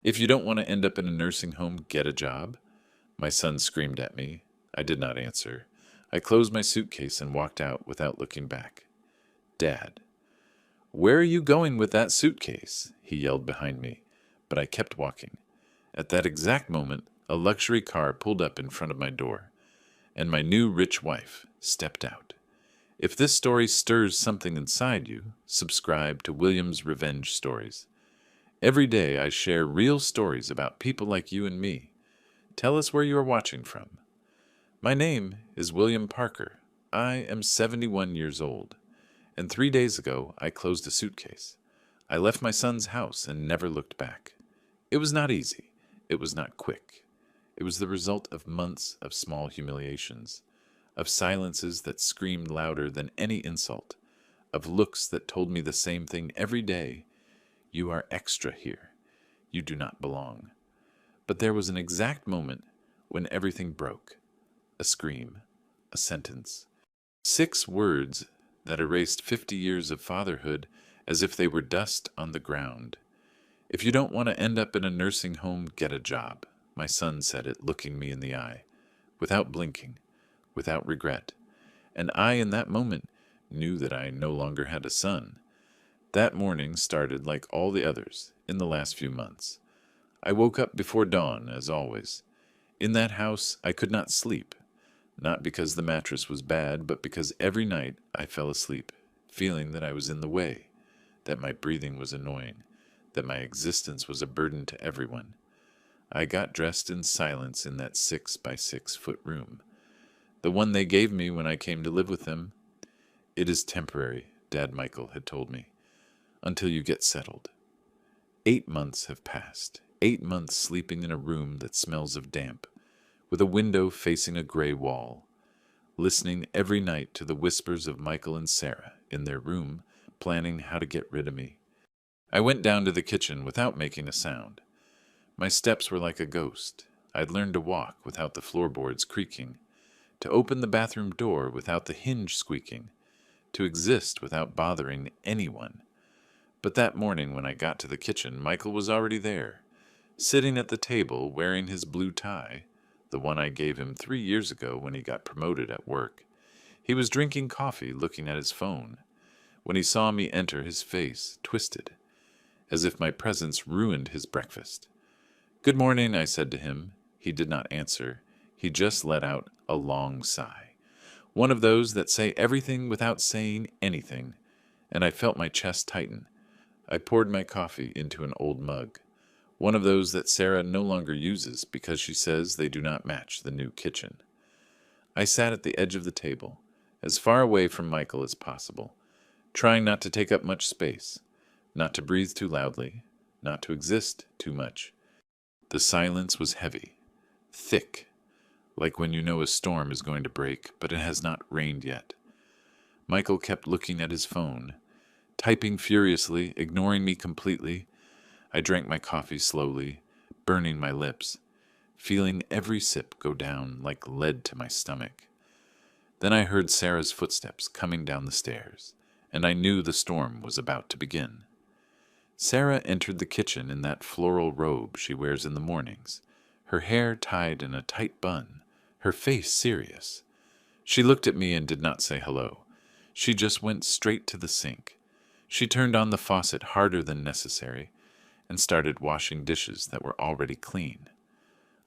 If you don't want to end up in a nursing home, get a job. My son screamed at me. I did not answer. I closed my suitcase and walked out without looking back. Dad, where are you going with that suitcase? He yelled behind me, but I kept walking. At that exact moment, a luxury car pulled up in front of my door, and my new rich wife stepped out. If this story stirs something inside you, subscribe to William's Revenge Stories. Every day I share real stories about people like you and me. Tell us where you are watching from. My name is William Parker. I am 71 years old, and 3 days ago I closed a suitcase. I left my son's house and never looked back. It was not easy. It was not quick. It was the result of months of small humiliations, of silences that screamed louder than any insult, of looks that told me the same thing every day. You are extra here. You do not belong. But there was an exact moment when everything broke. A scream, a sentence, 6 words that erased 50 years of fatherhood as if they were dust on the ground. If you don't want to end up in a nursing home, get a job. My son said it, looking me in the eye, without blinking, without regret. And I, in that moment, knew that I no longer had a son. That morning started like all the others in the last few months. I woke up before dawn, as always. In that house, I could not sleep, not because the mattress was bad, but because every night I fell asleep, feeling that I was in the way, that my breathing was annoying, that my existence was a burden to everyone. I got dressed in silence in that 6 by 6 foot room, the one they gave me when I came to live with them. It is temporary, Dad Michael had told me, until you get settled. 8 months have passed, 8 months sleeping in a room that smells of damp, with a window facing a gray wall, listening every night to the whispers of Michael and Sarah in their room, planning how to get rid of me. I went down to the kitchen without making a sound. My steps were like a ghost. I'd learned to walk without the floorboards creaking, to open the bathroom door without the hinge squeaking, to exist without bothering anyone. But that morning when I got to the kitchen, Michael was already there, sitting at the table wearing his blue tie, the one I gave him 3 years ago when he got promoted at work. He was drinking coffee, looking at his phone. When he saw me enter, his face twisted, as if my presence ruined his breakfast. "Good morning," I said to him. He did not answer. He just let out a long sigh, one of those that say everything without saying anything, and I felt my chest tighten. I poured my coffee into an old mug, one of those that Sarah no longer uses because she says they do not match the new kitchen. I sat at the edge of the table, as far away from Michael as possible, trying not to take up much space, not to breathe too loudly, not to exist too much. The silence was heavy, thick, like when you know a storm is going to break, but it has not rained yet. Michael kept looking at his phone, typing furiously, ignoring me completely. I drank my coffee slowly, burning my lips, feeling every sip go down like lead to my stomach. Then I heard Sarah's footsteps coming down the stairs, and I knew the storm was about to begin. Sarah entered the kitchen in that floral robe she wears in the mornings, her hair tied in a tight bun, her face serious. She looked at me and did not say hello. She just went straight to the sink. She turned on the faucet harder than necessary and started washing dishes that were already clean.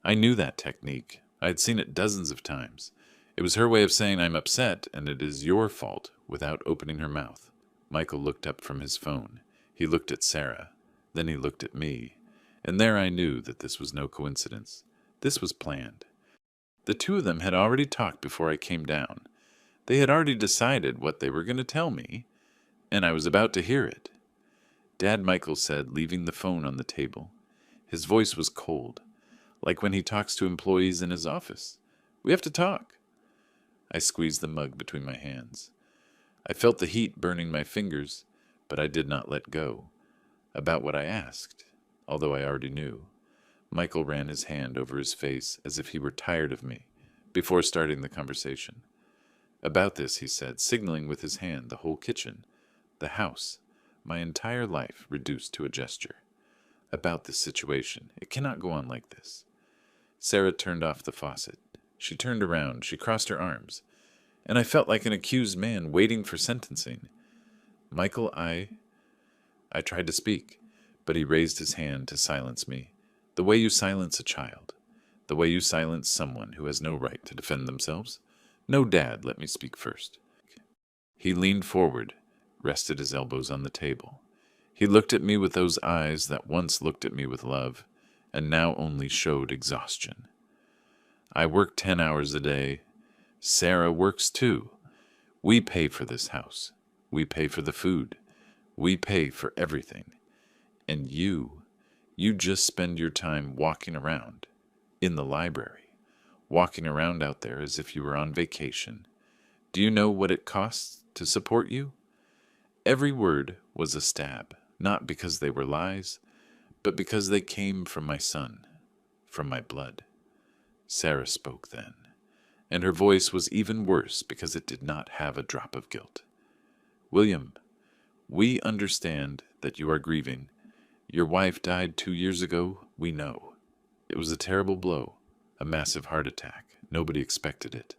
I knew that technique. I had seen it dozens of times. It was her way of saying I'm upset and it is your fault without opening her mouth. Michael looked up from his phone. He looked at Sarah. Then he looked at me. And there I knew that this was no coincidence. This was planned. The two of them had already talked before I came down. They had already decided what they were going to tell me, and I was about to hear it. Dad Michael said, leaving the phone on the table. His voice was cold, like when he talks to employees in his office. "We have to talk." I squeezed the mug between my hands. I felt the heat burning my fingers, but I did not let go. About what I asked, although I already knew. Michael ran his hand over his face as if he were tired of me, before starting the conversation. About this, he said, signaling with his hand the whole kitchen, the house, my entire life reduced to a gesture. about this situation. It cannot go on like this. Sarah turned off the faucet. She turned around. She crossed her arms. And I felt like an accused man waiting for sentencing. Michael, I tried to speak, but he raised his hand to silence me, the way you silence a child, the way you silence someone who has no right to defend themselves. No, Dad, let me speak first. He leaned forward, rested his elbows on the table. He looked at me with those eyes that once looked at me with love, and now only showed exhaustion. I work 10 hours a day. Sarah works too. We pay for this house. We pay for the food. We pay for everything. And you just spend your time walking around in the library, walking around out there as if you were on vacation. Do you know what it costs to support you? Every word was a stab, not because they were lies, but because they came from my son, from my blood. Sarah spoke then, and her voice was even worse because it did not have a drop of guilt. William, we understand that you are grieving. Your wife died 2 years ago, we know. It was a terrible blow, a massive heart attack. Nobody expected it.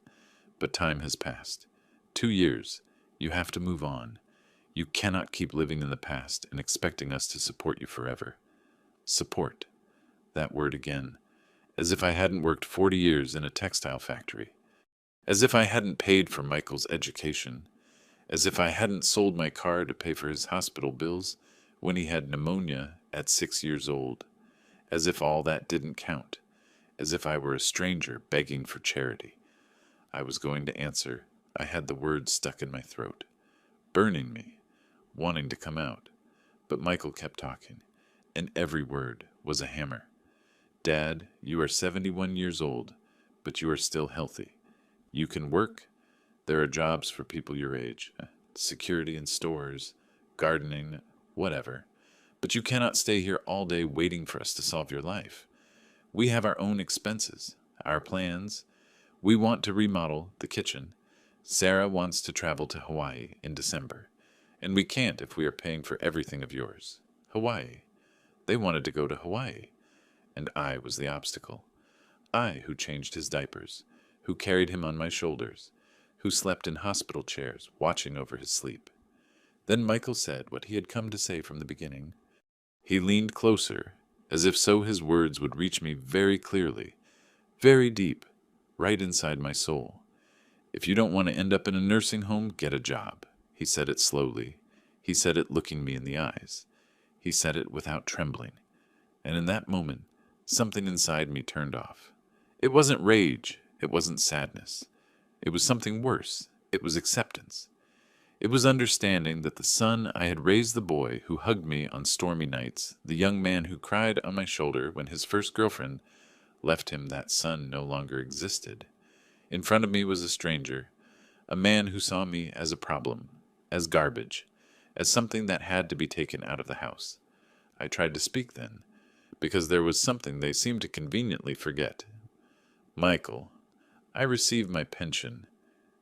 But time has passed. 2 years. You have to move on. You cannot keep living in the past and expecting us to support you forever. Support. That word again. As if I hadn't worked 40 years in a textile factory. As if I hadn't paid for Michael's education. As if I hadn't sold my car to pay for his hospital bills when he had pneumonia at 6 years old. As if all that didn't count. As if I were a stranger begging for charity. I was going to answer. I had the words stuck in my throat, burning me, wanting to come out. But Michael kept talking, and every word was a hammer. Dad, you are 71 years old, but you are still healthy. You can work. There are jobs for people your age, security in stores, gardening, whatever. But you cannot stay here all day waiting for us to solve your life. We have our own expenses, our plans. We want to remodel the kitchen. Sarah wants to travel to Hawaii in December, and we can't if we are paying for everything of yours. Hawaii. They wanted to go to Hawaii, and I was the obstacle. I who changed his diapers, who carried him on my shoulders, who slept in hospital chairs, watching over his sleep. Then Michael said what he had come to say from the beginning. He leaned closer, as if so his words would reach me very clearly, very deep, right inside my soul. If you don't want to end up in a nursing home, get a job. He said it slowly. He said it looking me in the eyes. He said it without trembling. And in that moment, something inside me turned off. It wasn't rage. It wasn't sadness. It was something worse. It was acceptance. It was understanding that the son I had raised, the boy who hugged me on stormy nights, the young man who cried on my shoulder when his first girlfriend left him, that son no longer existed. In front of me was a stranger, a man who saw me as a problem, as garbage, as something that had to be taken out of the house. I tried to speak then, because there was something they seemed to conveniently forget. Michael, I receive my pension.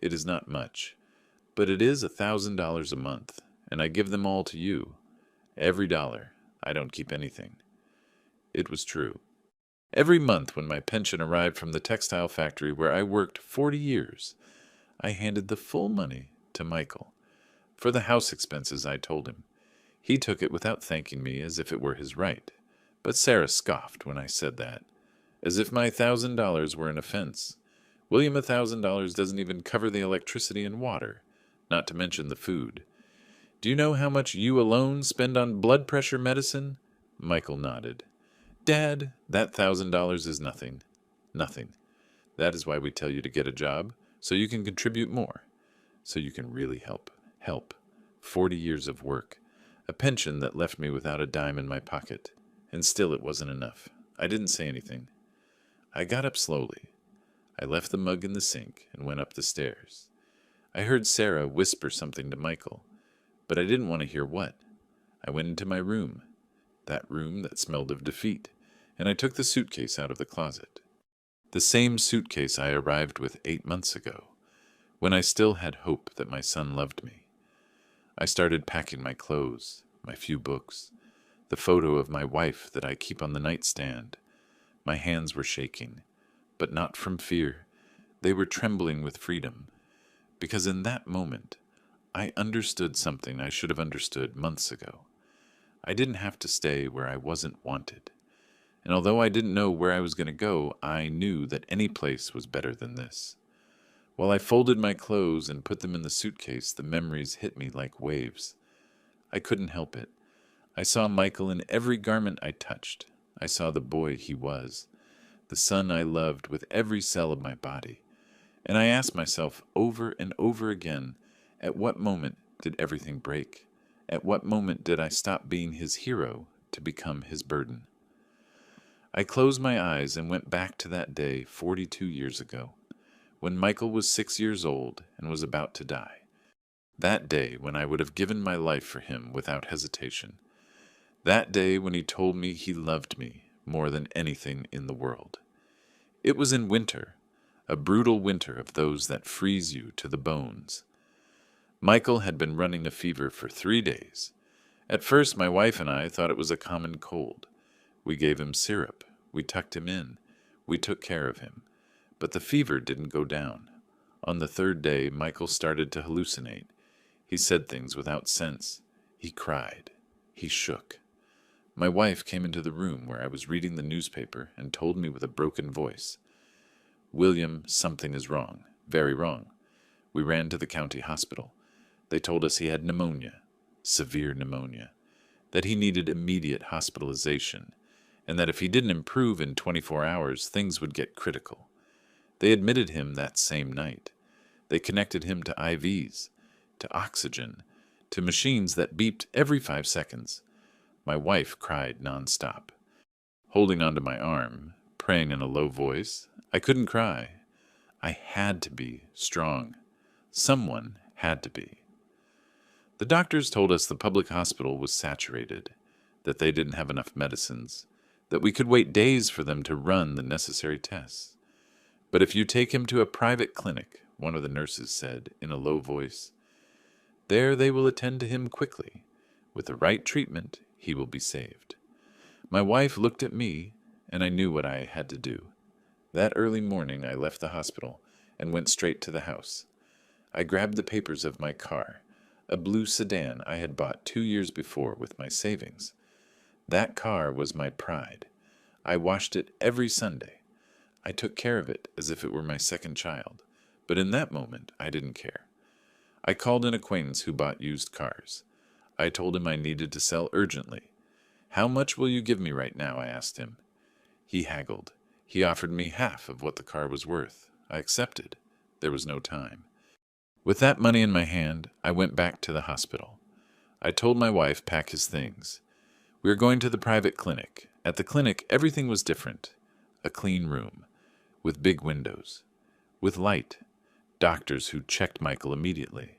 It is not much, but it is $1,000 a month, and I give them all to you. Every dollar. I don't keep anything. It was true. Every month when my pension arrived from the textile factory where I worked 40 years, I handed the full money to Michael. For the house expenses, I told him. He took it without thanking me as if it were his right. But Sarah scoffed when I said that, as if my $1,000 were an offense. William, $1,000 doesn't even cover the electricity and water, not to mention the food. Do you know how much you alone spend on blood pressure medicine? Michael nodded. Dad, that $1,000 is nothing. Nothing. That is why we tell you to get a job, so you can contribute more, so you can really help. Help. 40 years of work. A pension that left me without a dime in my pocket. And still it wasn't enough. I didn't say anything. I got up slowly. I left the mug in the sink and went up the stairs. I heard Sarah whisper something to Michael, but I didn't want to hear what. I went into my room, that room that smelled of defeat, and I took the suitcase out of the closet. The same suitcase I arrived with 8 months ago, when I still had hope that my son loved me. I started packing my clothes, my few books, the photo of my wife that I keep on the nightstand. My hands were shaking, but not from fear. They were trembling with freedom, because in that moment, I understood something I should have understood months ago. I didn't have to stay where I wasn't wanted. And although I didn't know where I was going to go, I knew that any place was better than this. While I folded my clothes and put them in the suitcase, the memories hit me like waves. I couldn't help it. I saw Michael in every garment I touched. I saw the boy he was, the son I loved with every cell of my body. And I asked myself over and over again, at what moment did everything break? At what moment did I stop being his hero to become his burden? I closed my eyes and went back to that day 42 years ago, when Michael was 6 years old and was about to die. That day when I would have given my life for him without hesitation. That day when he told me he loved me more than anything in the world. It was in winter, a brutal winter of those that freeze you to the bones. Michael had been running a fever for 3 days. At first, my wife and I thought it was a common cold. We gave him syrup. We tucked him in. We took care of him. But the fever didn't go down. On the 3rd day, Michael started to hallucinate. He said things without sense. He cried. He shook. My wife came into the room where I was reading the newspaper and told me with a broken voice, "William, something is wrong. Very wrong." We ran to the county hospital. They told us he had pneumonia, severe pneumonia, that he needed immediate hospitalization, and that if he didn't improve in 24 hours, things would get critical. They admitted him that same night. They connected him to IVs, to oxygen, to machines that beeped every 5 seconds. My wife cried nonstop, holding onto my arm, praying in a low voice. I couldn't cry. I had to be strong. Someone had to be. The doctors told us the public hospital was saturated, that they didn't have enough medicines, that we could wait days for them to run the necessary tests. But if you take him to a private clinic, one of the nurses said in a low voice, there they will attend to him quickly. With the right treatment, he will be saved. My wife looked at me, and I knew what I had to do. That early morning, I left the hospital and went straight to the house. I grabbed the papers of my car, a blue sedan I had bought 2 years before with my savings. That car was my pride. I washed it every Sunday. I took care of it as if it were my second child, but in that moment, I didn't care. I called an acquaintance who bought used cars. I told him I needed to sell urgently. "How much will you give me right now?" I asked him. He haggled. He offered me half of what the car was worth. I accepted. There was no time. With that money in my hand, I went back to the hospital. I told my wife pack his things. We were going to the private clinic. At the clinic, everything was different. A clean room, with big windows, with light, doctors who checked Michael immediately,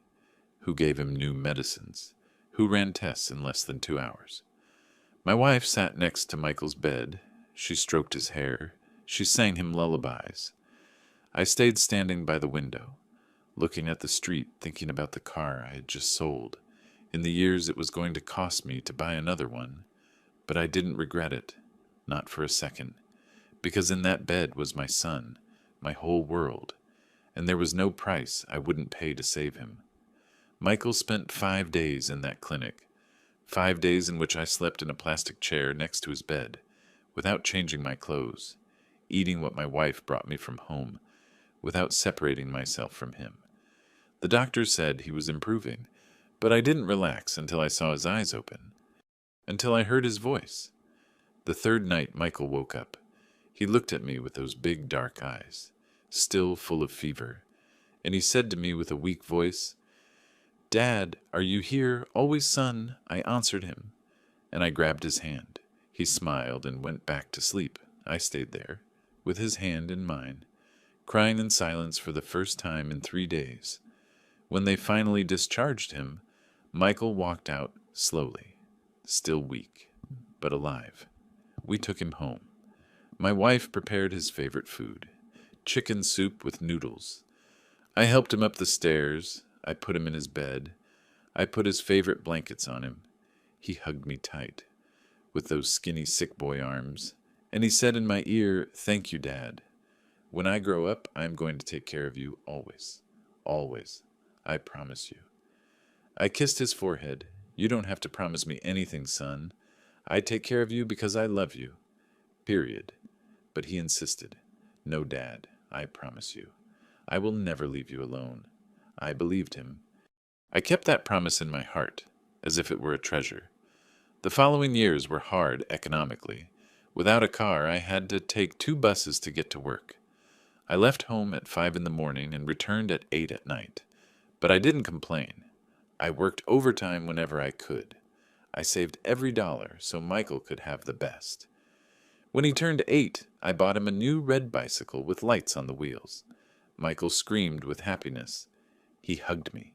who gave him new medicines, who ran tests in less than 2 hours. My wife sat next to Michael's bed. She stroked his hair. She sang him lullabies. I stayed standing by the window, looking at the street, thinking about the car I had just sold, in the years it was going to cost me to buy another one. But I didn't regret it, not for a second, because in that bed was my son, my whole world, and there was no price I wouldn't pay to save him. Michael spent 5 days in that clinic, 5 days in which I slept in a plastic chair next to his bed, without changing my clothes, eating what my wife brought me from home, without separating myself from him. The doctor said he was improving, but I didn't relax until I saw his eyes open, until I heard his voice. The 3rd night Michael woke up. He looked at me with those big dark eyes, still full of fever, and he said to me with a weak voice, "Dad, are you here? Always, son." I answered him, and I grabbed his hand. He smiled and went back to sleep. I stayed there, with his hand in mine, crying in silence for the first time in 3 days. When they finally discharged him, Michael walked out slowly, still weak, but alive. We took him home. My wife prepared his favorite food, chicken soup with noodles. I helped him up the stairs. I put him in his bed. I put his favorite blankets on him. He hugged me tight. with those skinny sick boy arms, and he said in my ear, "Thank you, Dad. When I grow up, I am going to take care of you always. Always. I promise you." I kissed his forehead. "You don't have to promise me anything, son. I take care of you because I love you. Period." But he insisted. "No, Dad, I promise you. I will never leave you alone." I believed him. I kept that promise in my heart, as if it were a treasure. The following years were hard economically. Without a car, I had to take 2 buses to get to work. I left home at 5 in the morning and returned at 8 at night. But I didn't complain. I worked overtime whenever I could. I saved every dollar so Michael could have the best. When he turned 8, I bought him a new red bicycle with lights on the wheels. Michael screamed with happiness. He hugged me.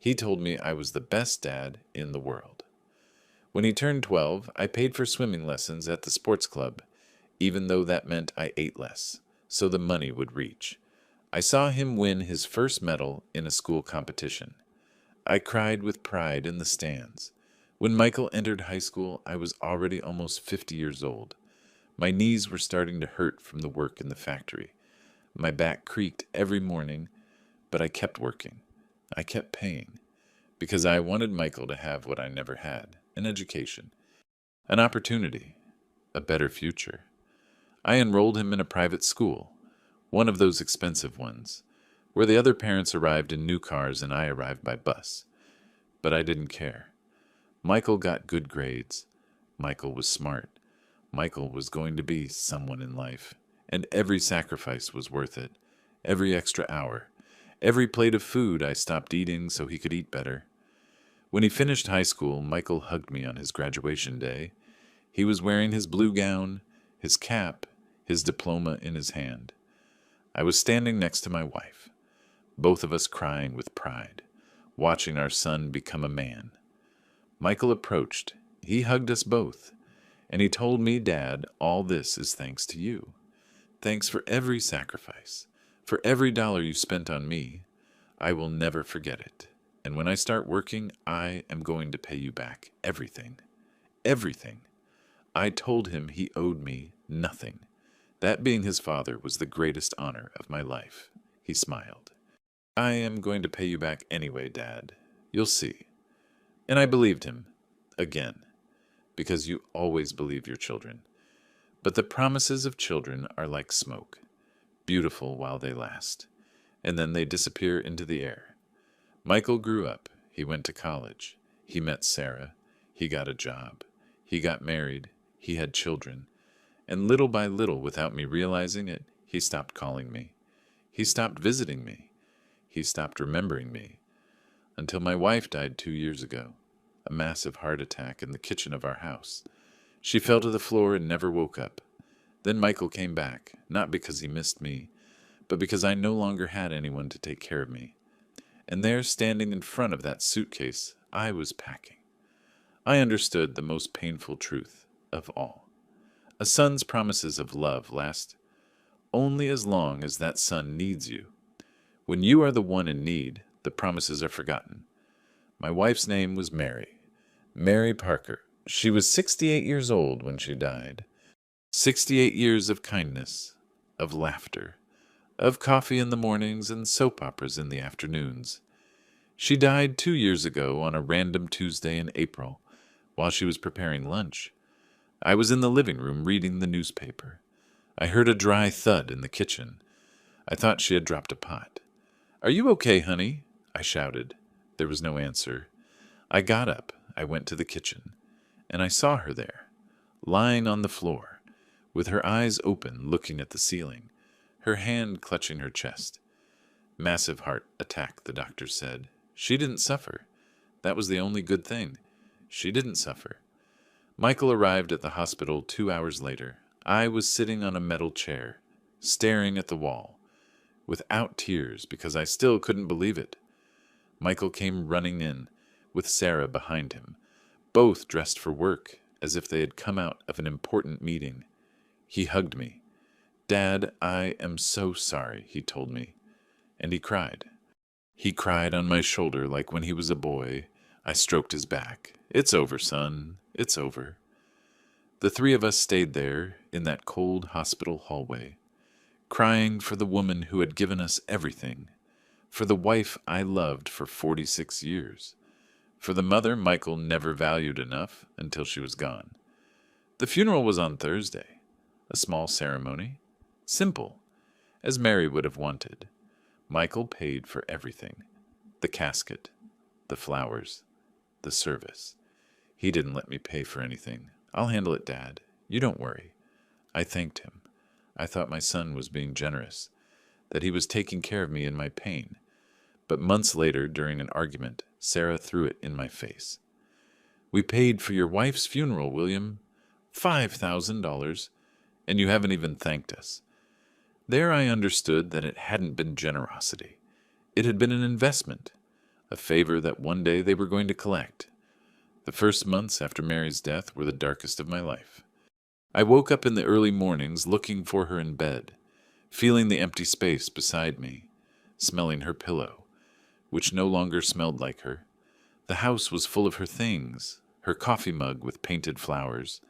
He told me I was the best dad in the world. When he turned 12, I paid for swimming lessons at the sports club, even though that meant I ate less, so the money would reach. I saw him win his first medal in a school competition. I cried with pride in the stands. When Michael entered high school, I was already almost 50 years old. My knees were starting to hurt from the work in the factory. My back creaked every morning, but I kept working. I kept paying, because I wanted Michael to have what I never had, an education, an opportunity, a better future. I enrolled him in a private school, one of those expensive ones, where the other parents arrived in new cars and I arrived by bus. But I didn't care. Michael got good grades. Michael was smart. Michael was going to be someone in life, and every sacrifice was worth it. Every extra hour, every plate of food I stopped eating so he could eat better. When he finished high school, Michael hugged me on his graduation day. He was wearing his blue gown, his cap, his diploma in his hand. I was standing next to my wife, both of us crying with pride, watching our son become a man. Michael approached. He hugged us both, and he told me, "Dad, all this is thanks to you. Thanks for every sacrifice, for every dollar you spent on me. I will never forget it. And when I start working, I am going to pay you back everything. Everything." I told him he owed me nothing. That being his father was the greatest honor of my life. He smiled. "I am going to pay you back anyway, Dad. You'll see." And I believed him. Again. Because you always believe your children. But the promises of children are like smoke, beautiful while they last, and then they disappear into the air. Michael grew up. He went to college. He met Sarah. He got a job. He got married. He had children. And little by little, without me realizing it, he stopped calling me. He stopped visiting me. He stopped remembering me. Until my wife died 2 years ago. A massive heart attack in the kitchen of our house. She fell to the floor and never woke up. Then Michael came back, not because he missed me, but because I no longer had anyone to take care of me. And there, standing in front of that suitcase, I was packing. I understood the most painful truth of all. A son's promises of love last only as long as that son needs you. When you are the one in need, the promises are forgotten. My wife's name was Mary. Mary Parker. She was 68 years old when she died. 68 years of kindness, of laughter, of coffee in the mornings and soap operas in the afternoons. She died 2 years ago on a random Tuesday in April, while she was preparing lunch. I was in the living room reading the newspaper. I heard a dry thud in the kitchen. I thought she had dropped a pot. "Are you okay, honey?" I shouted. There was no answer. I got up. I went to the kitchen, and I saw her there, lying on the floor, with her eyes open, looking at the ceiling, her hand clutching her chest. Massive heart attack, the doctor said. She didn't suffer. That was the only good thing. She didn't suffer. Michael arrived at the hospital 2 hours later. I was sitting on a metal chair, staring at the wall, without tears because I still couldn't believe it. Michael came running in, with Sarah behind him, both dressed for work, as if they had come out of an important meeting. He hugged me. "Dad, I am so sorry," he told me. And he cried. He cried on my shoulder like when he was a boy. I stroked his back. "It's over, son. It's over." The three of us stayed there in that cold hospital hallway, crying for the woman who had given us everything, for the wife I loved for 46 years, for the mother Michael never valued enough until she was gone. The funeral was on Thursday, a small ceremony, simple, as Mary would have wanted. Michael paid for everything: the casket, the flowers, the service. He didn't let me pay for anything. I'll handle it, Dad. You don't worry. I thanked him. I thought my son was being generous, that he was taking care of me in my pain. But months later, during an argument, Sarah threw it in my face. We paid for your wife's funeral, William. $5,000, and you haven't even thanked us. There I understood that it hadn't been generosity. It had been an investment, a favor that one day they were going to collect. The first months after Mary's death were the darkest of my life. I woke up in the early mornings looking for her in bed, feeling the empty space beside me, smelling her pillow, which no longer smelled like her. The house was full of her things: her coffee mug with painted flowers,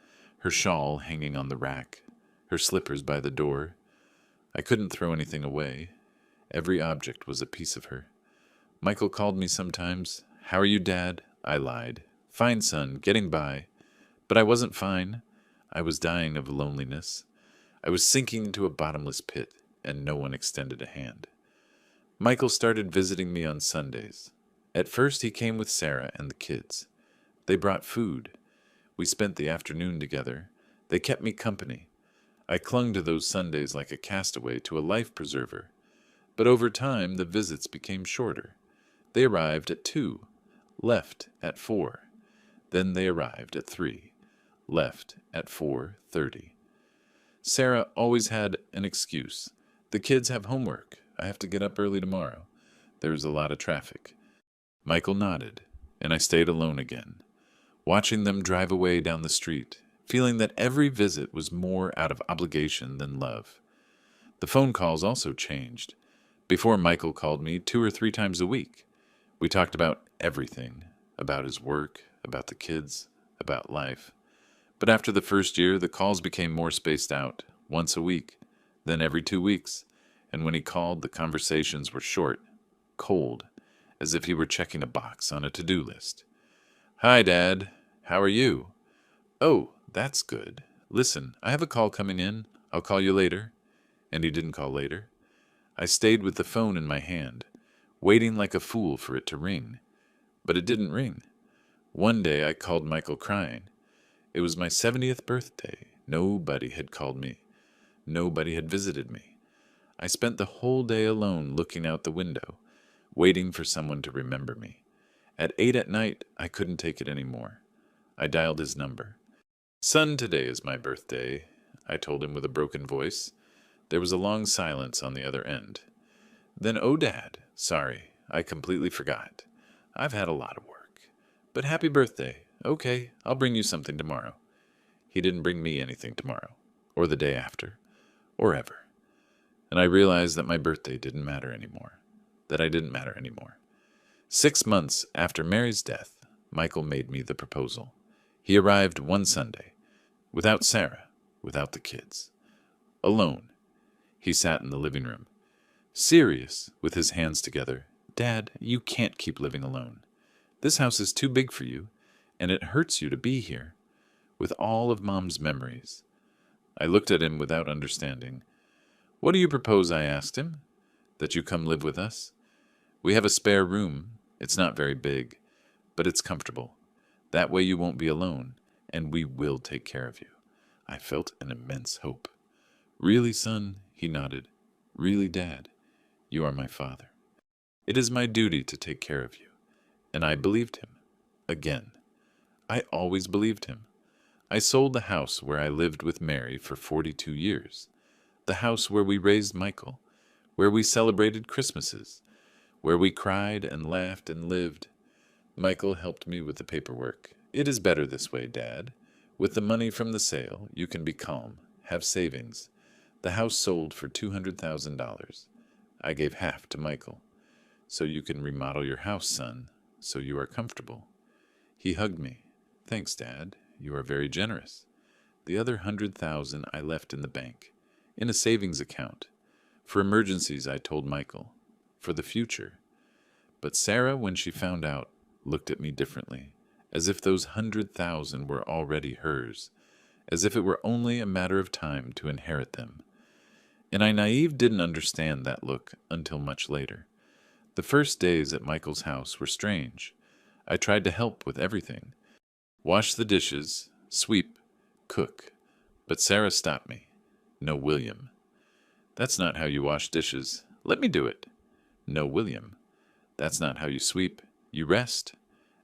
her shawl hanging on the rack, her slippers by the door. I couldn't throw anything away. Every object was a piece of her. Michael called me sometimes. "How are you, Dad?" I lied. "Fine, son, getting by." But I wasn't fine. I was dying of loneliness. I was sinking into a bottomless pit, and no one extended a hand. Michael started visiting me on Sundays. At first he came with Sarah and the kids. They brought food. We spent the afternoon together. They kept me company. I clung to those Sundays like a castaway to a life preserver. But over time the visits became shorter. They arrived at 2, left at 4. Then they arrived at 3, left at 4:30. Sarah always had an excuse. "The kids have homework. I have to get up early tomorrow. There's a lot of traffic." Michael nodded, and I stayed alone again, watching them drive away down the street, feeling that every visit was more out of obligation than love. The phone calls also changed. Before, Michael called me 2 or 3 times a week. We talked about everything, about his work, about the kids, about life. But after the first year, the calls became more spaced out, once a week, then every 2 weeks, and when he called, the conversations were short, cold, as if he were checking a box on a to-do list. "Hi, Dad. How are you?" "Oh, that's good. Listen, I have a call coming in. I'll call you later." And he didn't call later. I stayed with the phone in my hand, waiting like a fool for it to ring. But it didn't ring. One day I called Michael crying. It was my 70th birthday. Nobody had called me. Nobody had visited me. I spent the whole day alone looking out the window, waiting for someone to remember me. At 8 at night, I couldn't take it anymore. I dialed his number. "Son, today is my birthday," I told him with a broken voice. There was a long silence on the other end. Then, "Oh, Dad, sorry, I completely forgot. I've had a lot of work. But happy birthday. Okay, I'll bring you something tomorrow." He didn't bring me anything tomorrow, or the day after, or ever. And I realized that my birthday didn't matter anymore, that I didn't matter anymore. 6 months after Mary's death, Michael made me the proposal. He arrived one Sunday, without Sarah, without the kids, alone. He sat in the living room, serious, with his hands together. "Dad, you can't keep living alone. This house is too big for you, and it hurts you to be here, with all of Mom's memories." I looked at him without understanding. "What do you propose?" I asked him. "That you come live with us. We have a spare room. It's not very big, but it's comfortable. That way you won't be alone, and we will take care of you." I felt an immense hope. "Really, son?" He nodded. "Really, Dad? You are my father. It is my duty to take care of you." And I believed him. Again. I always believed him. I sold the house where I lived with Mary for 42 years. The house where we raised Michael, where we celebrated Christmases, where we cried and laughed and lived. Michael helped me with the paperwork. "It is better this way, Dad. With the money from the sale, you can be calm, have savings. The house sold for $200,000. I gave half to Michael. So you can remodel your house, son, so you are comfortable." He hugged me. "Thanks, Dad. You are very generous." The other 100,000 I left in the bank, in a savings account. For emergencies, I told Michael. For the future. But Sarah, when she found out, looked at me differently, as if those 100,000 were already hers, as if it were only a matter of time to inherit them. And I naive didn't understand that look until much later. The first days at Michael's house were strange. I tried to help with everything. Wash the dishes, sweep, cook. But Sarah stopped me. No, William. That's not how you wash dishes. Let me do it. No, William. That's not how you sweep. You rest.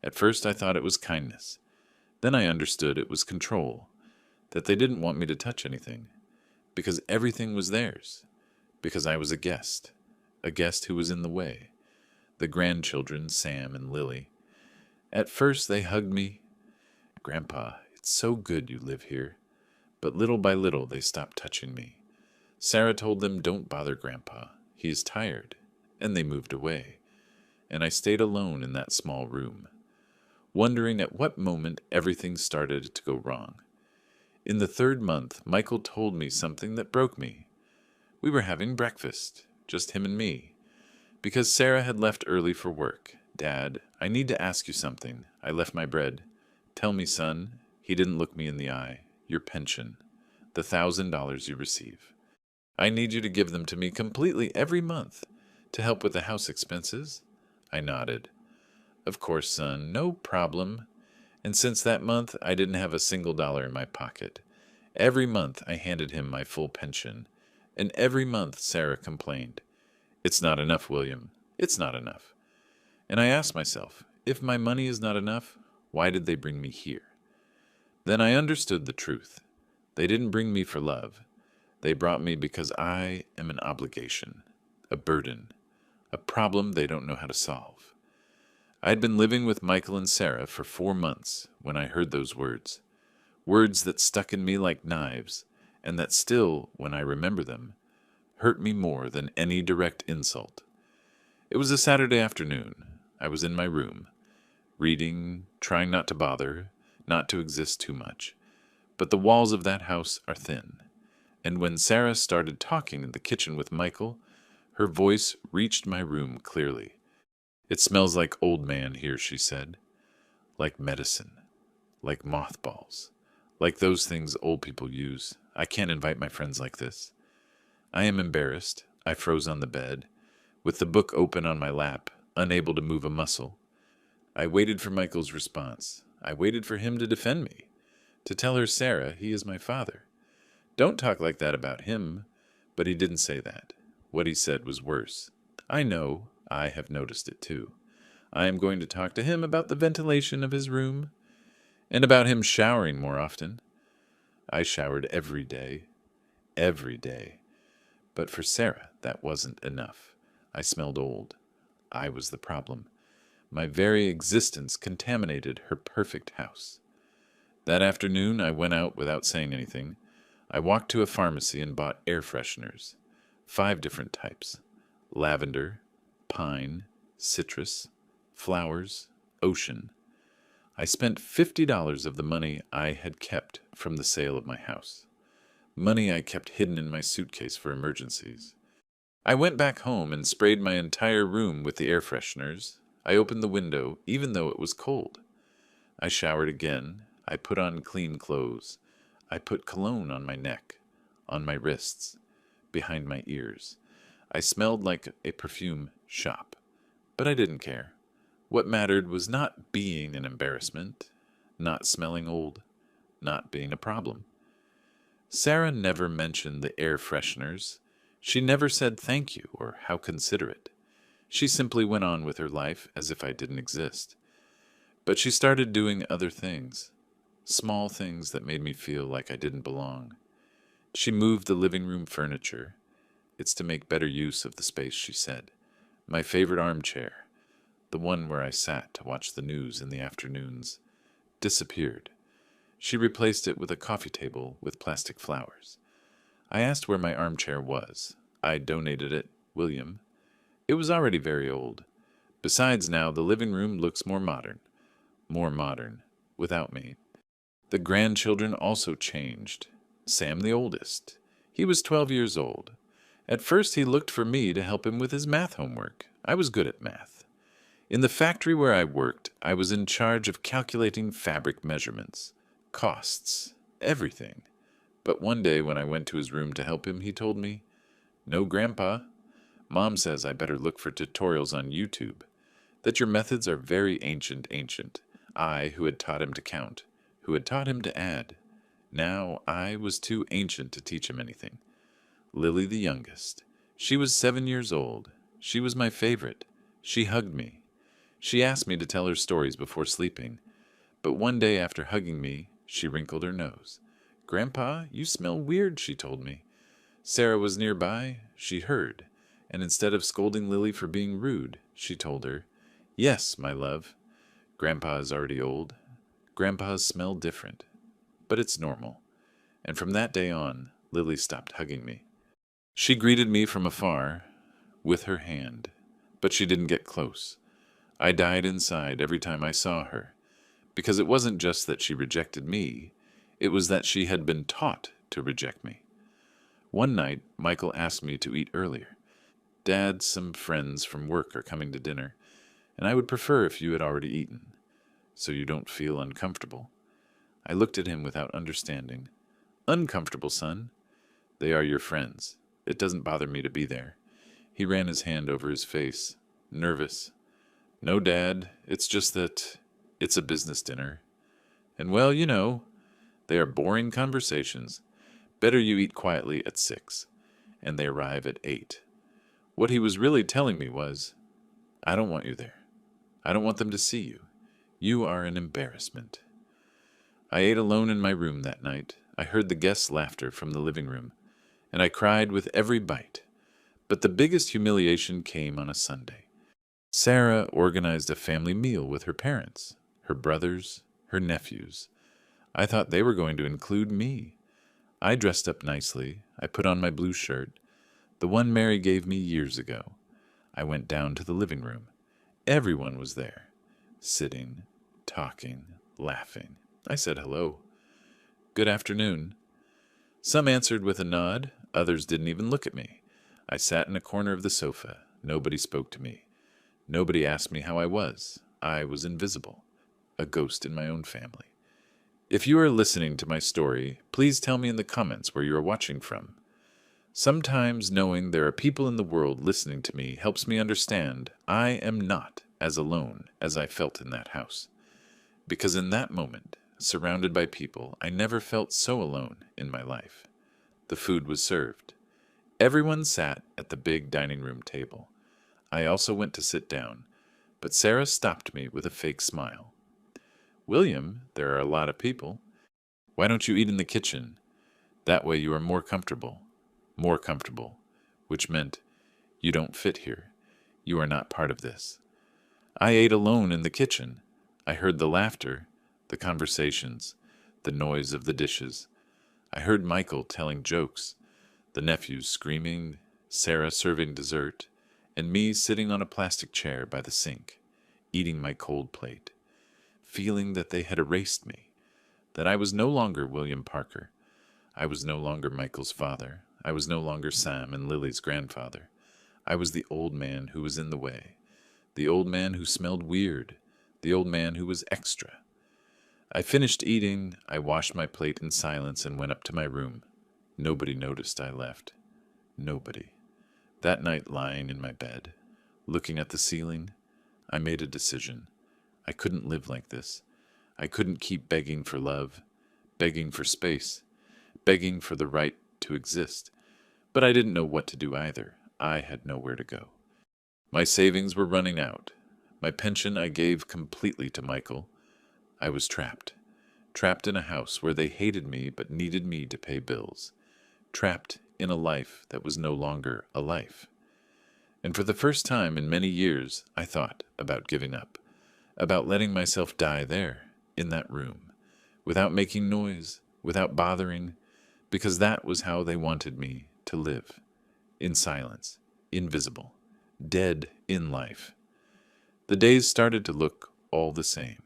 At first I thought it was kindness. Then I understood it was control, that they didn't want me to touch anything, because everything was theirs, because I was a guest who was in the way, the grandchildren, Sam and Lily. At first they hugged me. Grandpa, it's so good you live here. But little by little they stopped touching me. Sarah told them, don't bother Grandpa. He is tired. And they moved away. And I stayed alone in that small room, wondering at what moment everything started to go wrong. In the 3rd month, Michael told me something that broke me. We were having breakfast, just him and me, because Sarah had left early for work. Dad, I need to ask you something. I left my bread. Tell me, son. He didn't look me in the eye. Your pension, the $1,000 you receive. I need you to give them to me completely every month to help with the house expenses. I nodded. Of course, son, no problem. And since that month, I didn't have a single dollar in my pocket. Every month, I handed him my full pension. And every month, Sarah complained, it's not enough, William. It's not enough. And I asked myself, if my money is not enough, why did they bring me here? Then I understood the truth. They didn't bring me for love. They brought me because I am an obligation, a burden, a problem they don't know how to solve. I had been living with Michael and Sarah for 4 months when I heard those words, words that stuck in me like knives, and that still, when I remember them, hurt me more than any direct insult. It was a Saturday afternoon. I was in my room, reading, trying not to bother, not to exist too much. But the walls of that house are thin. And when Sarah started talking in the kitchen with Michael, her voice reached my room clearly. It smells like old man here, she said. Like medicine. Like mothballs. Like those things old people use. I can't invite my friends like this. I am embarrassed. I froze on the bed, with the book open on my lap, unable to move a muscle. I waited for Michael's response. I waited for him to defend me, to tell her, Sarah, he is my father. Don't talk like that about him. But he didn't say that. What he said was worse. I know. I have noticed it too. I am going to talk to him about the ventilation of his room, and about him showering more often. I showered every day. Every day. But for Sarah, that wasn't enough. I smelled old. I was the problem. My very existence contaminated her perfect house. That afternoon, I went out without saying anything. I walked to a pharmacy and bought air fresheners. 5 different types. Lavender, pine, citrus, flowers, ocean. I spent $50 of the money I had kept from the sale of my house. Money I kept hidden in my suitcase for emergencies. I went back home and sprayed my entire room with the air fresheners. I opened the window, even though it was cold. I showered again. I put on clean clothes. I put cologne on my neck, on my wrists, behind my ears. I smelled like a perfume shop, but I didn't care. What mattered was not being an embarrassment, not smelling old, not being a problem. Sarah never mentioned the air fresheners. She never said thank you or how considerate. She simply went on with her life as if I didn't exist. But she started doing other things, small things that made me feel like I didn't belong. She moved the living room furniture. It's to make better use of the space, she said. My favorite armchair, the one where I sat to watch the news in the afternoons, disappeared. She replaced it with a coffee table with plastic flowers. I asked where my armchair was. I donated it, William. It was already very old. Besides, now the living room looks more modern, without me. The grandchildren also changed. Sam, the oldest. He was 12 years old. At first, he looked for me to help him with his math homework. I was good at math. In the factory where I worked, I was in charge of calculating fabric measurements, costs, everything. But one day when I went to his room to help him, he told me, "No, Grandpa. Mom says I better look for tutorials on YouTube. That your methods are very ancient. I, who had taught him to count, who had taught him to add. Now I was too ancient to teach him anything. Lily, the youngest. She was 7 years old. She was my favorite. She hugged me. She asked me to tell her stories before sleeping. But one day after hugging me, she wrinkled her nose. 'Grandpa, you smell weird,' she told me. Sarah was nearby. She heard. And instead of scolding Lily for being rude, she told her, 'Yes, my love. Grandpa is already old. Grandpas smell different. But it's normal.' And from that day on, Lily stopped hugging me. She greeted me from afar, with her hand, but she didn't get close. I died inside every time I saw her, because it wasn't just that she rejected me, it was that she had been taught to reject me. One night, Michael asked me to eat earlier. 'Dad, some friends from work are coming to dinner, and I would prefer if you had already eaten, so you don't feel uncomfortable.' I looked at him without understanding. 'Uncomfortable, son? They are your friends. It doesn't bother me to be there.' He ran his hand over his face, nervous. 'No, Dad, it's just that it's a business dinner. And well, you know, they are boring conversations. Better you eat quietly at 6, and they arrive at 8. What he was really telling me was, I don't want you there. I don't want them to see you. You are an embarrassment.' I ate alone in my room that night. I heard the guests' laughter from the living room, and I cried with every bite. But the biggest humiliation came on a Sunday. Sarah organized a family meal with her parents, her brothers, her nephews. I thought they were going to include me. I dressed up nicely. I put on my blue shirt, the one Mary gave me years ago. I went down to the living room. Everyone was there, sitting, talking, laughing. I said hello. 'Good afternoon.' Some answered with a nod. Others didn't even look at me. I sat in a corner of the sofa. Nobody spoke to me. Nobody asked me how I was. I was invisible, a ghost in my own family. If you are listening to my story, please tell me in the comments where you are watching from. Sometimes knowing there are people in the world listening to me helps me understand I am not as alone as I felt in that house. Because in that moment, surrounded by people, I never felt so alone in my life. The food was served. Everyone sat at the big dining room table. I also went to sit down, but Sarah stopped me with a fake smile. 'William, there are a lot of people. Why don't you eat in the kitchen? That way you are more comfortable, which meant you don't fit here. You are not part of this.' I ate alone in the kitchen. I heard the laughter, the conversations, the noise of the dishes. I heard Michael telling jokes, the nephews screaming, Sarah serving dessert, and me sitting on a plastic chair by the sink, eating my cold plate, feeling that they had erased me, that I was no longer William Parker. I was no longer Michael's father. I was no longer Sam and Lily's grandfather. I was the old man who was in the way, the old man who smelled weird, the old man who was extra. I finished eating. I washed my plate in silence and went up to my room. Nobody noticed I left. Nobody. That night, lying in my bed, looking at the ceiling, I made a decision. I couldn't live like this. I couldn't keep begging for love, begging for space, begging for the right to exist. But I didn't know what to do either. I had nowhere to go. My savings were running out. My pension I gave completely to Michael. I was trapped. Trapped in a house where they hated me but needed me to pay bills. Trapped in a life that was no longer a life. And for the first time in many years, I thought about giving up, about letting myself die there, in that room, without making noise, without bothering, because that was how they wanted me to live, in silence, invisible, dead in life. The days started to look all the same.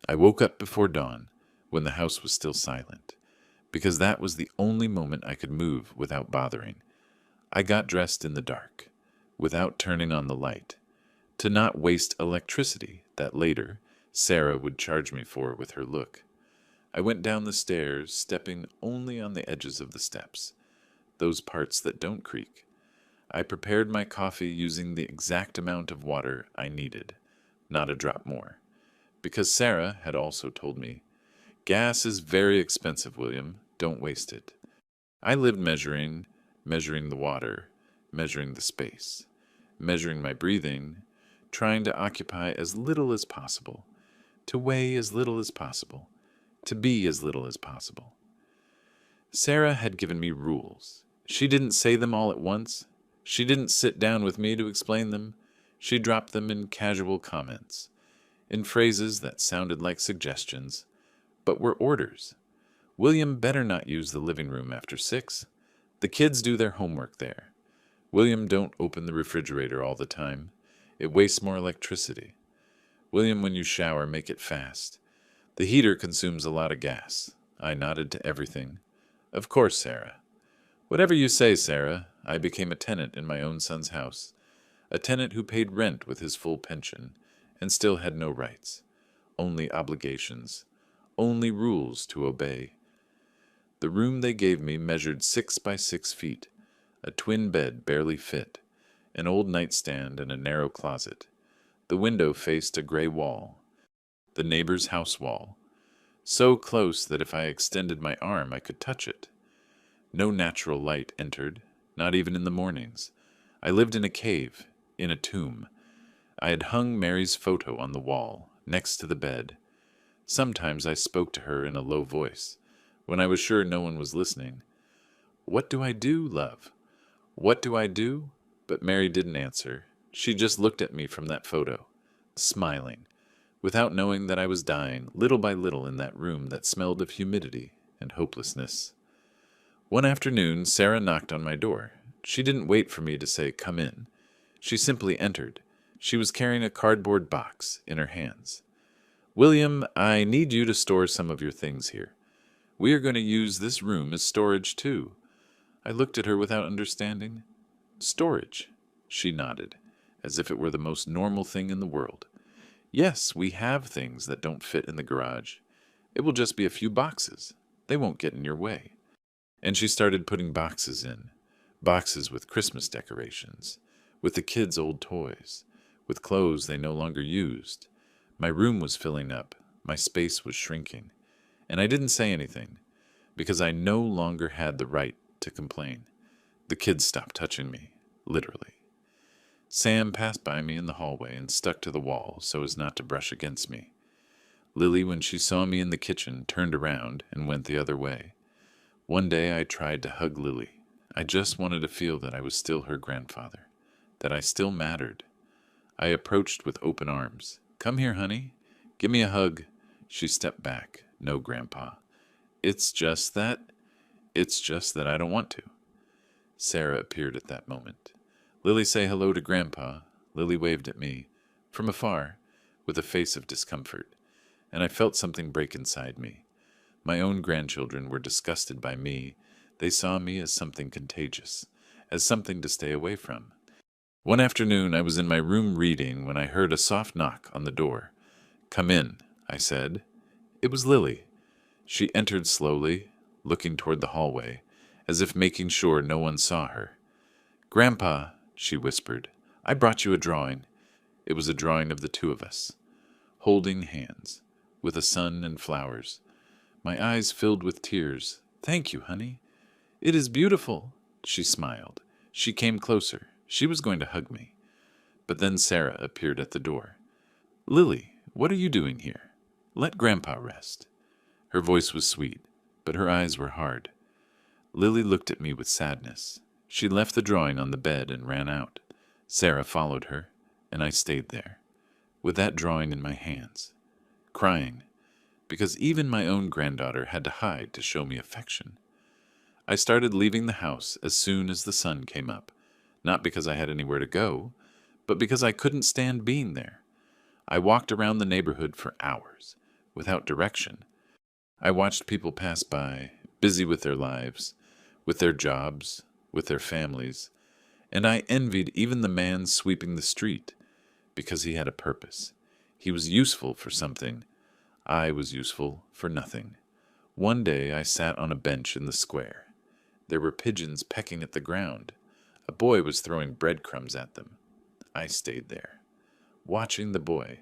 I woke up before dawn, when the house was still silent, because that was the only moment I could move without bothering. I got dressed in the dark, without turning on the light, to not waste electricity that later Sarah would charge me for with her look. I went down the stairs, stepping only on the edges of the steps, those parts that don't creak. I prepared my coffee using the exact amount of water I needed, not a drop more, because Sarah had also told me, "Gas is very expensive, William. Don't waste it." I lived measuring the water, measuring the space, measuring my breathing, trying to occupy as little as possible, to weigh as little as possible, to be as little as possible. Sarah had given me rules. She didn't say them all at once. She didn't sit down with me to explain them. She dropped them in casual comments, in phrases that sounded like suggestions, but were orders. William better not use the living room after 6. The kids do their homework there. William, don't open the refrigerator all the time. It wastes more electricity. William, when you shower, make it fast. The heater consumes a lot of gas. I nodded to everything. Of course, Sarah. Whatever you say, Sarah. I became a tenant in my own son's house, a tenant who paid rent with his full pension and still had no rights, only obligations, only rules to obey. The room they gave me measured 6 by 6 feet, a twin bed barely fit, an old nightstand and a narrow closet. The window faced a gray wall, the neighbor's house wall, so close that if I extended my arm I could touch it. No natural light entered, not even in the mornings. I lived in a cave, in a tomb. I had hung Mary's photo on the wall, next to the bed. Sometimes I spoke to her in a low voice, when I was sure no one was listening. "What do I do, love? What do I do?" But Mary didn't answer. She just looked at me from that photo, smiling, without knowing that I was dying, little by little, in that room that smelled of humidity and hopelessness. One afternoon, Sarah knocked on my door. She didn't wait for me to say, "Come in." She simply entered. She was carrying a cardboard box in her hands. "William, I need you to store some of your things here. We are going to use this room as storage, too." I looked at her without understanding. "Storage?" She nodded, as if it were the most normal thing in the world. "Yes, we have things that don't fit in the garage. It will just be a few boxes. They won't get in your way." And she started putting boxes in. Boxes with Christmas decorations, with the kids' old toys, with clothes they no longer used. My room was filling up. My space was shrinking. And I didn't say anything, because I no longer had the right to complain. The kids stopped touching me, literally. Sam passed by me in the hallway and stuck to the wall so as not to brush against me. Lily, when she saw me in the kitchen, turned around and went the other way. One day I tried to hug Lily. I just wanted to feel that I was still her grandfather, that I still mattered. I approached with open arms. "Come here, honey. Give me a hug." She stepped back. "No, Grandpa. It's just that I don't want to." Sarah appeared at that moment. "Lily, say hello to Grandpa." Lily waved at me, from afar, with a face of discomfort, and I felt something break inside me. My own grandchildren were disgusted by me. They saw me as something contagious, as something to stay away from. One afternoon I was in my room reading when I heard a soft knock on the door. "Come in," I said. It was Lily. She entered slowly, looking toward the hallway, as if making sure no one saw her. "Grandpa," she whispered, "I brought you a drawing." It was a drawing of the two of us, holding hands, with a sun and flowers. My eyes filled with tears. "Thank you, honey. It is beautiful." She smiled. She came closer. She was going to hug me. But then Sarah appeared at the door. "Lily, what are you doing here? Let Grandpa rest." Her voice was sweet, but her eyes were hard. Lily looked at me with sadness. She left the drawing on the bed and ran out. Sarah followed her, and I stayed there, with that drawing in my hands, crying, because even my own granddaughter had to hide to show me affection. I started leaving the house as soon as the sun came up, not because I had anywhere to go, but because I couldn't stand being there. I walked around the neighborhood for hours, without direction. I watched people pass by, busy with their lives, with their jobs, with their families, and I envied even the man sweeping the street because he had a purpose. He was useful for something. I was useful for nothing. One day I sat on a bench in the square. There were pigeons pecking at the ground. A boy was throwing breadcrumbs at them. I stayed there, watching the boy,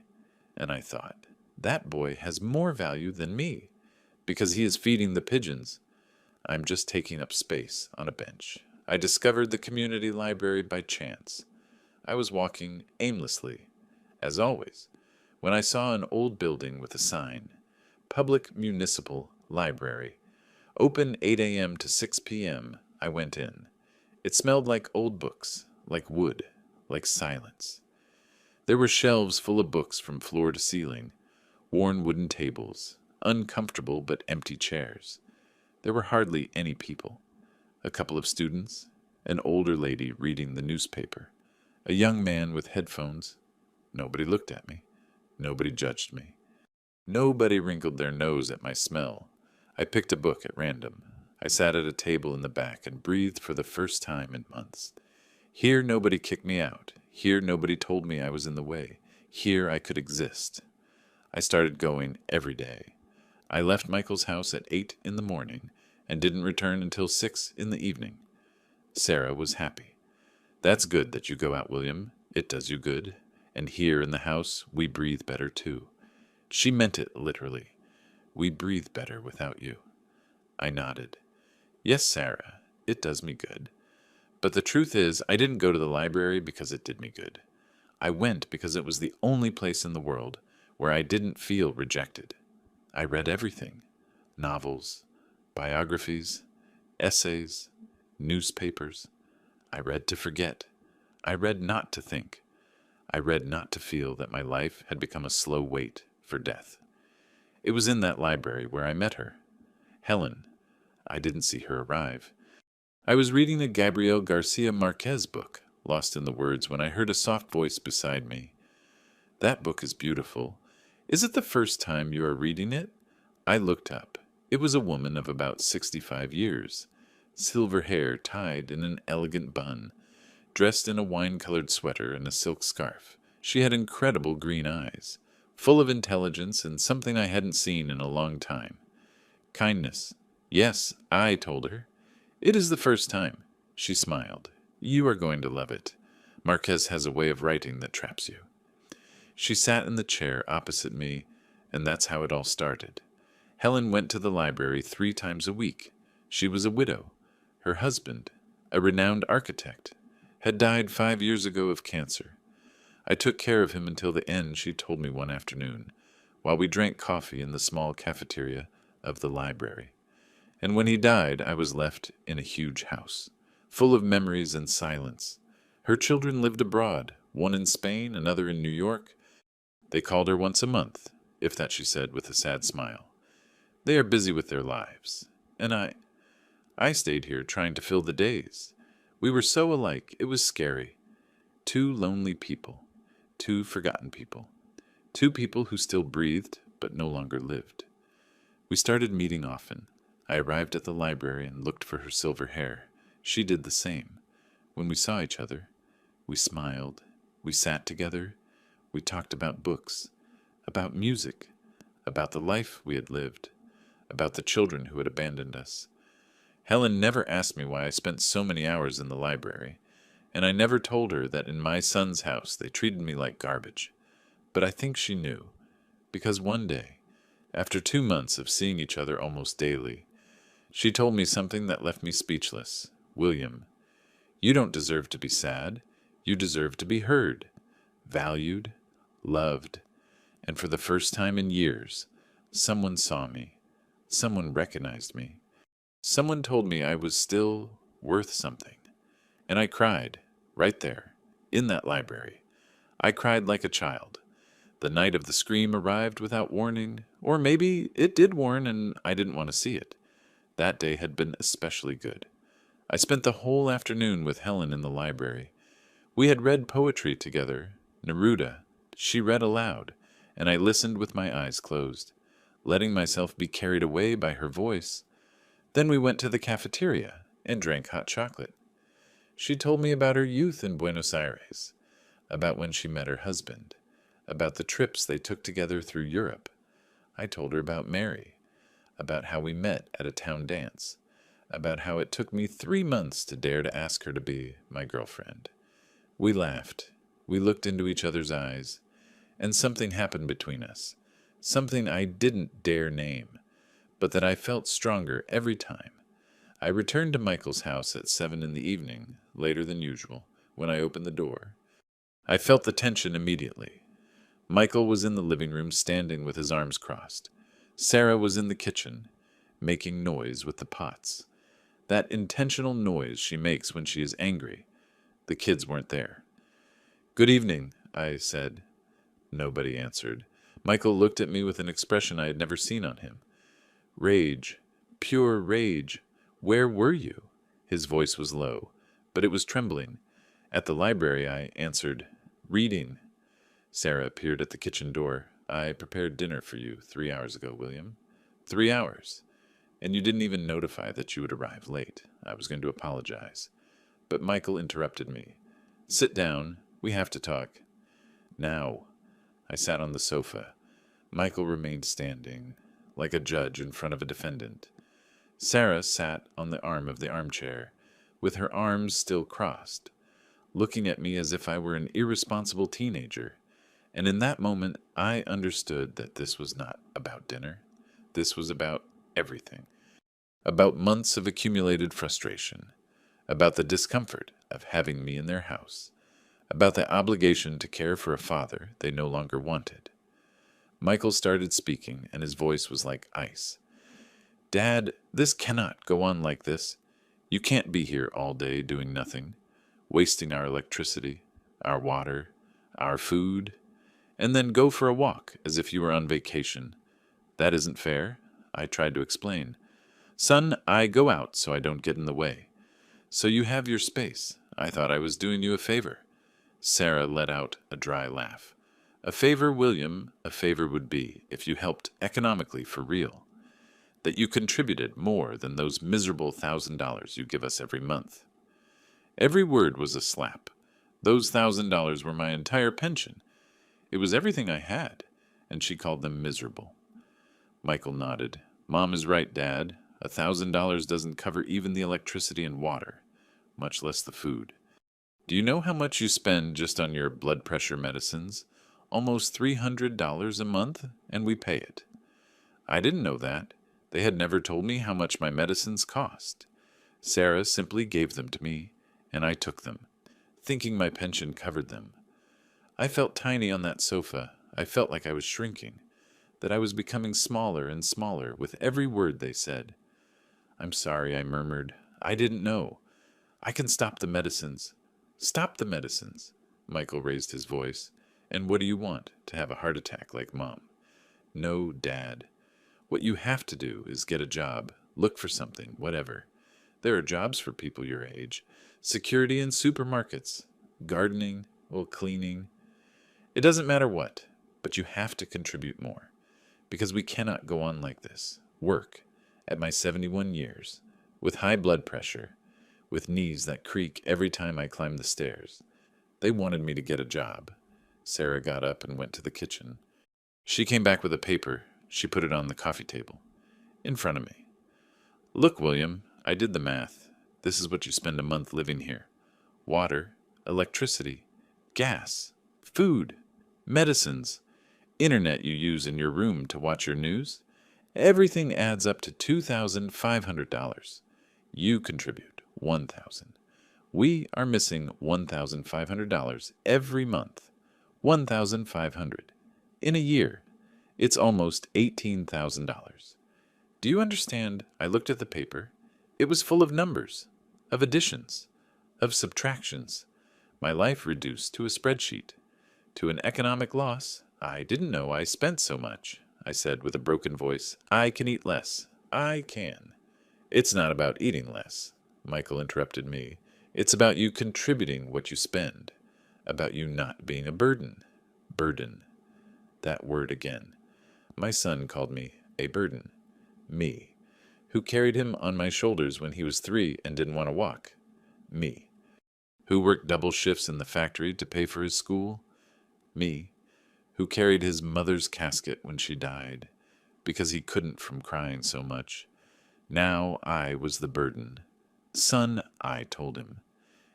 and I thought, that boy has more value than me, because he is feeding the pigeons. I'm just taking up space on a bench. I discovered the community library by chance. I was walking aimlessly, as always, when I saw an old building with a sign, Public Municipal Library. Open 8 a.m. to 6 p.m. I went in. It smelled like old books, like wood, like silence. There were shelves full of books from floor to ceiling, worn wooden tables, uncomfortable but empty chairs. There were hardly any people. A couple of students, an older lady reading the newspaper, a young man with headphones. Nobody looked at me. Nobody judged me. Nobody wrinkled their nose at my smell. I picked a book at random. I sat at a table in the back and breathed for the first time in months. Here nobody kicked me out. Here nobody told me I was in the way. Here I could exist. I started going every day. I left Michael's house at 8 in the morning and didn't return until 6 in the evening. Sarah was happy. That's good that you go out, William. It does you good. And here in the house, we breathe better too. She meant it literally. We breathe better without you. I nodded. Yes, Sarah, it does me good. But the truth is, I didn't go to the library because it did me good. I went because it was the only place in the world where I didn't feel rejected. I read everything. Novels, biographies, essays, newspapers. I read to forget. I read not to think. I read not to feel that my life had become a slow wait for death. It was in that library where I met her. Helen. I didn't see her arrive. I was reading a Gabriel Garcia Marquez book, lost in the words, when I heard a soft voice beside me. That book is beautiful. Is it the first time you are reading it? I looked up. It was a woman of about 65 years, silver hair tied in an elegant bun, dressed in a wine-colored sweater and a silk scarf. She had incredible green eyes, full of intelligence and something I hadn't seen in a long time. Kindness. Yes, I told her. It is the first time. She smiled. You are going to love it. Marquez has a way of writing that traps you. She sat in the chair opposite me, and that's how it all started. Helen went to the library 3 times a week. She was a widow. Her husband, a renowned architect, had died 5 years ago of cancer. I took care of him until the end, she told me one afternoon, while we drank coffee in the small cafeteria of the library. And when he died, I was left in a huge house, full of memories and silence. Her children lived abroad, one in Spain, another in New York. They called her once a month, if that, she said with a sad smile. They are busy with their lives. And I stayed here trying to fill the days. We were so alike, it was scary. 2 lonely people, 2 forgotten people, 2 people who still breathed but no longer lived. We started meeting often. I arrived at the library and looked for her silver hair. She did the same. When we saw each other, we smiled, we sat together, we talked about books, about music, about the life we had lived, about the children who had abandoned us. Helen never asked me why I spent so many hours in the library, and I never told her that in my son's house they treated me like garbage. But I think she knew, because one day, after 2 months of seeing each other almost daily, she told me something that left me speechless. William, you don't deserve to be sad. You deserve to be heard, valued, loved, and for the first time in years, someone saw me. Someone recognized me. Someone told me I was still worth something. And I cried, right there, in that library. I cried like a child. The night of the scream arrived without warning, or maybe it did warn and I didn't want to see it. That day had been especially good. I spent the whole afternoon with Helen in the library. We had read poetry together, Neruda. She read aloud, and I listened with my eyes closed. letting myself be carried away by her voice. Then we went to the cafeteria and drank hot chocolate. She told me about her youth in Buenos Aires, about when she met her husband, about the trips they took together through Europe. I told her about Mary, about how we met at a town dance, about how it took me 3 months to dare to ask her to be my girlfriend. We laughed. We looked into each other's eyes, and something happened between us, something I didn't dare name, but that I felt stronger every time. I returned to Michael's house at 7 in the evening, later than usual, when I opened the door. I felt the tension immediately. Michael was in the living room standing with his arms crossed. Sarah was in the kitchen, making noise with the pots. That intentional noise she makes when she is angry. The kids weren't there. "Good evening," I said. Nobody answered. Michael looked at me with an expression I had never seen on him. Rage, pure rage. "Where were you?" His voice was low, but it was trembling. "At the library," I answered. "Reading." Sarah appeared at the kitchen door. "I prepared dinner for you 3 hours ago, William." 3 hours. And you didn't even notify that you would arrive late. I was going to apologize. But Michael interrupted me. "Sit down. We have to talk." "Now." I sat on the sofa. Michael remained standing, like a judge in front of a defendant. Sarah sat on the arm of the armchair, with her arms still crossed, looking at me as if I were an irresponsible teenager. And in that moment, I understood that this was not about dinner. This was about everything. About months of accumulated frustration. About the discomfort of having me in their house. About the obligation to care for a father they no longer wanted. Michael started speaking, and his voice was like ice. "Dad, this cannot go on like this. You can't be here all day doing nothing, wasting our electricity, our water, our food, and then go for a walk as if you were on vacation. That isn't fair," I tried to explain. "Son, I go out so I don't get in the way. So you have your space. I thought I was doing you a favor." Sarah let out a dry laugh. "A favor, William, a favor would be if you helped economically for real. That you contributed more than those miserable $1,000 you give us every month." Every word was a slap. Those $1,000 were my entire pension. It was everything I had, and she called them miserable. Michael nodded. "Mom is right, Dad. $1,000 doesn't cover even the electricity and water, much less the food. Do you know how much you spend just on your blood pressure medicines? Almost $300 a month, and we pay it." I didn't know that. They had never told me how much my medicines cost. Sarah simply gave them to me, and I took them, thinking my pension covered them. I felt tiny on that sofa. I felt like I was shrinking, that I was becoming smaller and smaller with every word they said. "I'm sorry," I murmured. "I didn't know. I can stop the medicines." "Stop the medicines." Michael raised his voice. "And what do you want? To have a heart attack like Mom?" "No, Dad. What you have to do is get a job, look for something, whatever. There are jobs for people your age. Security in supermarkets, gardening, cleaning. It doesn't matter what, but you have to contribute more. Because we cannot go on like this. Work, at my 71 years, with high blood pressure, with knees that creak every time I climb the stairs. They wanted me to get a job." Sarah got up and went to the kitchen. She came back with a paper. She put it on the coffee table, in front of me. "Look, William, I did the math. This is what you spend a month living here. Water, electricity, gas, food, medicines, internet you use in your room to watch your news. Everything adds up to $2,500. You contribute $1,000. We are missing $1,500 every month. $1,500. In a year, it's almost $18,000. Do you understand?" I looked at the paper. It was full of numbers, of additions, of subtractions. My life reduced to a spreadsheet, to an economic loss. "I didn't know I spent so much," I said with a broken voice. "I can eat less. I can." "It's not about eating less," Michael interrupted me. "It's about you contributing what you spend, about you not being a burden." Burden. That word again. My son called me a burden. Me. Who carried him on my shoulders when he was 3 and didn't want to walk. Me. Who worked double shifts in the factory to pay for his school. Me. Who carried his mother's casket when she died, because he couldn't from crying so much. Now I was the burden. Son, I told him,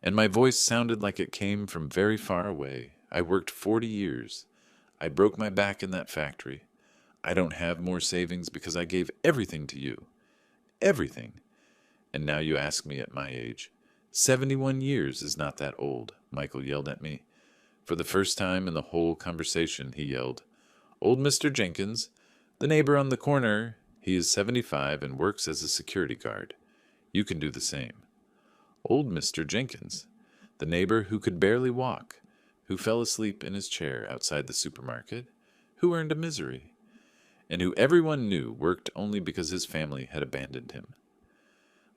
and my voice sounded like it came from very far away. I worked 40 years. I broke my back in that factory. I don't have more savings because I gave everything to you. Everything. And now you ask me at my age. 71 years is not that old, Michael yelled at me. For the first time in the whole conversation, he yelled, Old Mr. Jenkins, the neighbor on the corner, he is 75 and works as a security guard. You can do the same. Old Mr. Jenkins, the neighbor who could barely walk, who fell asleep in his chair outside the supermarket, who earned a misery, and who everyone knew worked only because his family had abandoned him.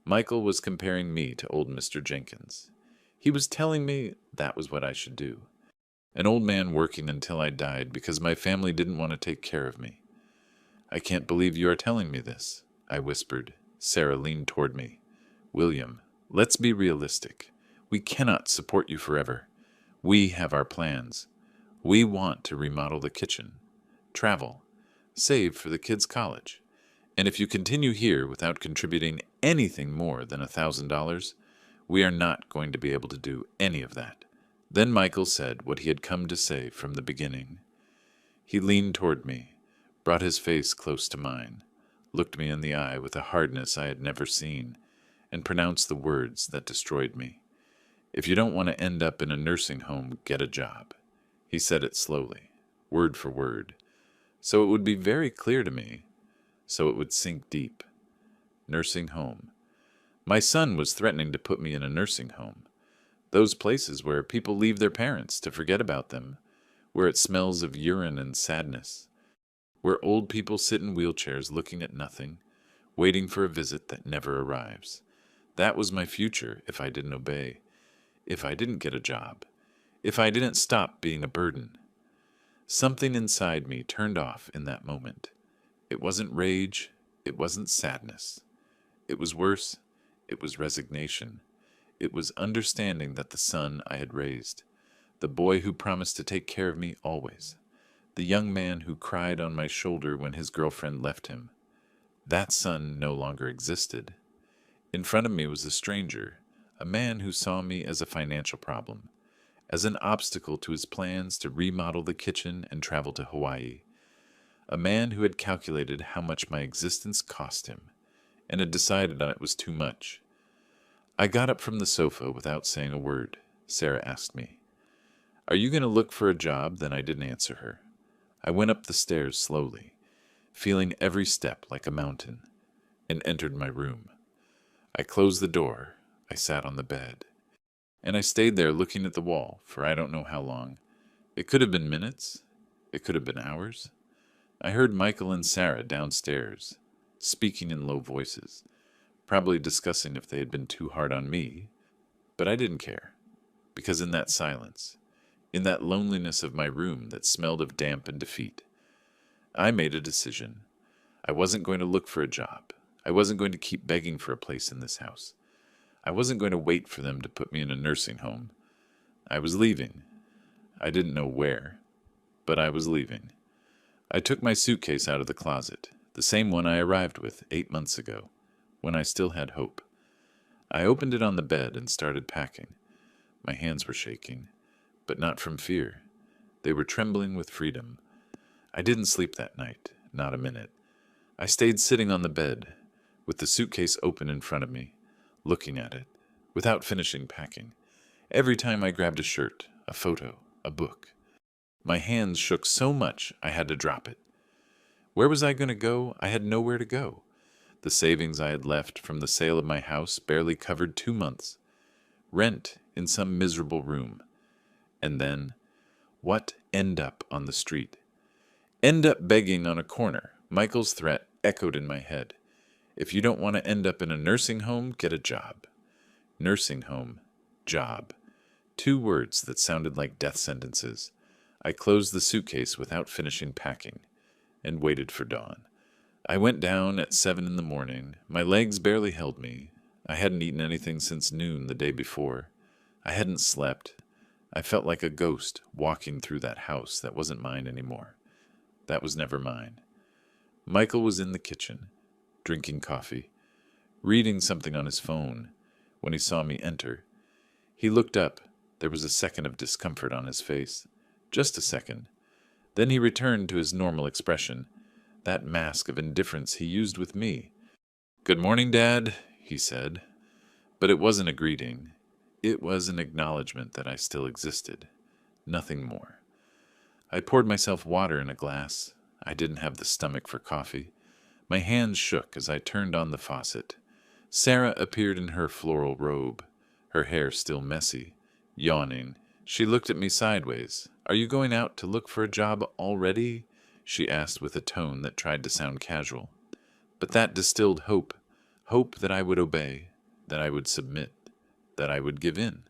Michael was comparing me to old Mr. Jenkins. He was telling me that was what I should do. An old man working until I died because my family didn't want to take care of me. I can't believe you are telling me this, I whispered. Sarah leaned toward me. William, let's be realistic. We cannot support you forever. We have our plans. We want to remodel the kitchen, travel, save for the kids' college. And if you continue here without contributing anything more than $1,000, we are not going to be able to do any of that. Then Michael said what he had come to say from the beginning. He leaned toward me, brought his face close to mine, looked me in the eye with a hardness I had never seen, and pronounced the words that destroyed me. If you don't want to end up in a nursing home, get a job. He said it slowly, word for word, so it would be very clear to me, so it would sink deep. Nursing home. My son was threatening to put me in a nursing home. Those places where people leave their parents to forget about them, where it smells of urine and sadness, where old people sit in wheelchairs looking at nothing, waiting for a visit that never arrives. That was my future if I didn't obey, if I didn't get a job, if I didn't stop being a burden. Something inside me turned off in that moment. It wasn't rage, it wasn't sadness. It was worse, it was resignation. It was understanding that the son I had raised, the boy who promised to take care of me always, the young man who cried on my shoulder when his girlfriend left him, that son no longer existed. In front of me was a stranger, a man who saw me as a financial problem, as an obstacle to his plans to remodel the kitchen and travel to Hawaii, a man who had calculated how much my existence cost him, and had decided it was too much. I got up from the sofa without saying a word. Sarah asked me, Are you going to look for a job? Then I didn't answer her. I went up the stairs slowly, feeling every step like a mountain, and entered my room. I closed the door. I sat on the bed. And I stayed there looking at the wall for I don't know how long. It could have been minutes. It could have been hours. I heard Michael and Sarah downstairs, speaking in low voices, probably discussing if they had been too hard on me, but I didn't care, because in that silence, in that loneliness of my room that smelled of damp and defeat, I made a decision. I wasn't going to look for a job. I wasn't going to keep begging for a place in this house. I wasn't going to wait for them to put me in a nursing home. I was leaving. I didn't know where, but I was leaving. I took my suitcase out of the closet, the same one I arrived with 8 months ago, when I still had hope. I opened it on the bed and started packing. My hands were shaking, but not from fear. They were trembling with freedom. I didn't sleep that night, not a minute. I stayed sitting on the bed, with the suitcase open in front of me, looking at it, without finishing packing. Every time I grabbed a shirt, a photo, a book, my hands shook so much I had to drop it. Where was I going to go? I had nowhere to go. The savings I had left from the sale of my house barely covered 2 months. Rent in some miserable room. And then, what? End up on the street. End up begging on a corner. Michael's threat echoed in my head. If you don't want to end up in a nursing home, get a job. Nursing home, job. 2 words that sounded like death sentences. I closed the suitcase without finishing packing, and waited for dawn. I went down at 7 in the morning. My legs barely held me. I hadn't eaten anything since noon the day before. I hadn't slept. I felt like a ghost walking through that house that wasn't mine anymore. That was never mine. Michael was in the kitchen, drinking coffee, reading something on his phone, when he saw me enter. He looked up. There was a second of discomfort on his face. Just a second. Then he returned to his normal expression, that mask of indifference he used with me. "Good morning, Dad," he said. But it wasn't a greeting. It was an acknowledgement that I still existed. Nothing more. I poured myself water in a glass. I didn't have the stomach for coffee. My hands shook as I turned on the faucet. Sarah appeared in her floral robe, her hair still messy. Yawning, she looked at me sideways. "Are you going out to look for a job already?" she asked with a tone that tried to sound casual. But that distilled hope. Hope that I would obey, that I would submit, that I would give in.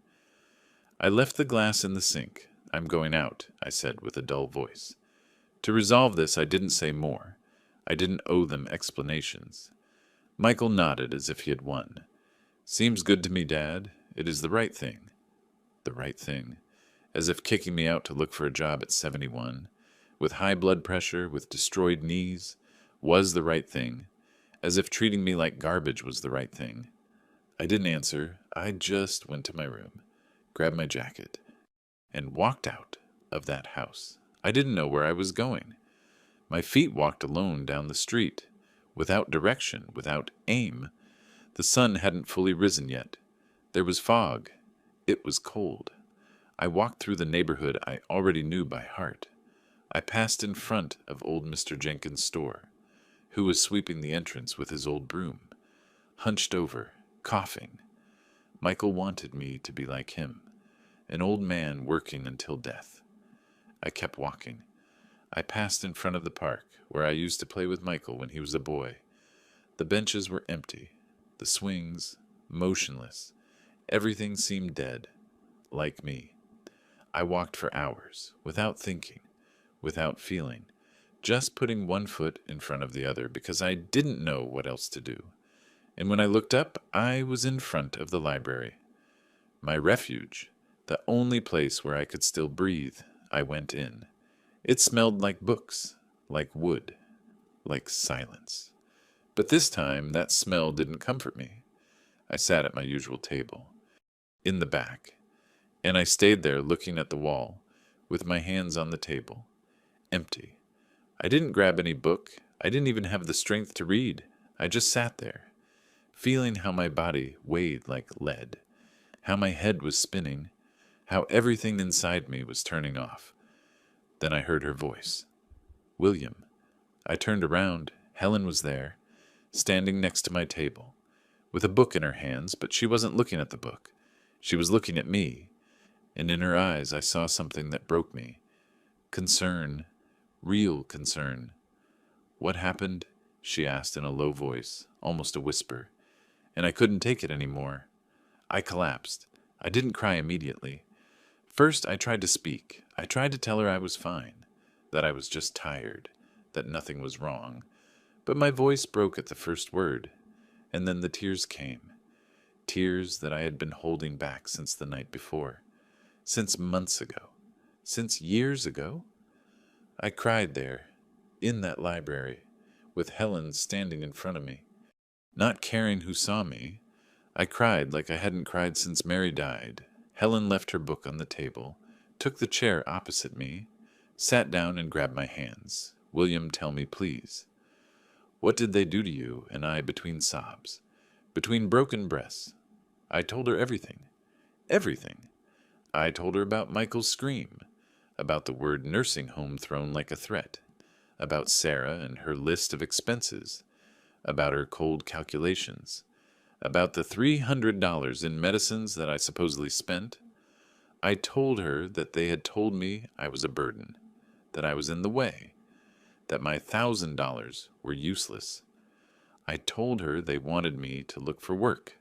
I left the glass in the sink. "I'm going out," I said with a dull voice. To resolve this, I didn't say more. I didn't owe them explanations. Michael nodded as if he had won. "Seems good to me, Dad. It is the right thing." The right thing. As if kicking me out to look for a job at 71, with high blood pressure, with destroyed knees, was the right thing. As if treating me like garbage was the right thing. I didn't answer. I just went to my room, grabbed my jacket, and walked out of that house. I didn't know where I was going. My feet walked alone down the street, without direction, without aim. The sun hadn't fully risen yet. There was fog. It was cold. I walked through the neighborhood I already knew by heart. I passed in front of old Mr. Jenkins' store, who was sweeping the entrance with his old broom, hunched over, coughing. Michael wanted me to be like him, an old man working until death. I kept walking. I passed in front of the park, where I used to play with Michael when he was a boy. The benches were empty, the swings motionless. Everything seemed dead, like me. I walked for hours, without thinking, without feeling, just putting one foot in front of the other because I didn't know what else to do. And when I looked up, I was in front of the library. My refuge, the only place where I could still breathe. I went in. It smelled like books, like wood, like silence. But this time, that smell didn't comfort me. I sat at my usual table, in the back, and I stayed there looking at the wall, with my hands on the table, empty. I didn't grab any book. I didn't even have the strength to read. I just sat there, feeling how my body weighed like lead, how my head was spinning, how everything inside me was turning off. Then I heard her voice. "William." I turned around. Helen was there, standing next to my table, with a book in her hands, but she wasn't looking at the book. She was looking at me, and in her eyes I saw something that broke me. Concern, real concern. "What happened?" she asked in a low voice, almost a whisper, and I couldn't take it anymore. I collapsed. I didn't cry immediately. First, I tried to speak. I tried to tell her I was fine, that I was just tired, that nothing was wrong. But my voice broke at the first word, and then the tears came. Tears that I had been holding back since the night before, since months ago, since years ago. I cried there, in that library, with Helen standing in front of me, not caring who saw me. I cried like I hadn't cried since Mary died. Helen left her book on the table, took the chair opposite me, sat down and grabbed my hands. "William, tell me, please. What did they do to you?" And I, between sobs, between broken breaths, I told her everything. Everything. I told her about Michael's scream, about the word nursing home thrown like a threat, about Sarah and her list of expenses, about her cold calculations, about the $300 in medicines that I supposedly spent. I told her that they had told me I was a burden, that I was in the way, that my $1,000 were useless. I told her they wanted me to look for work,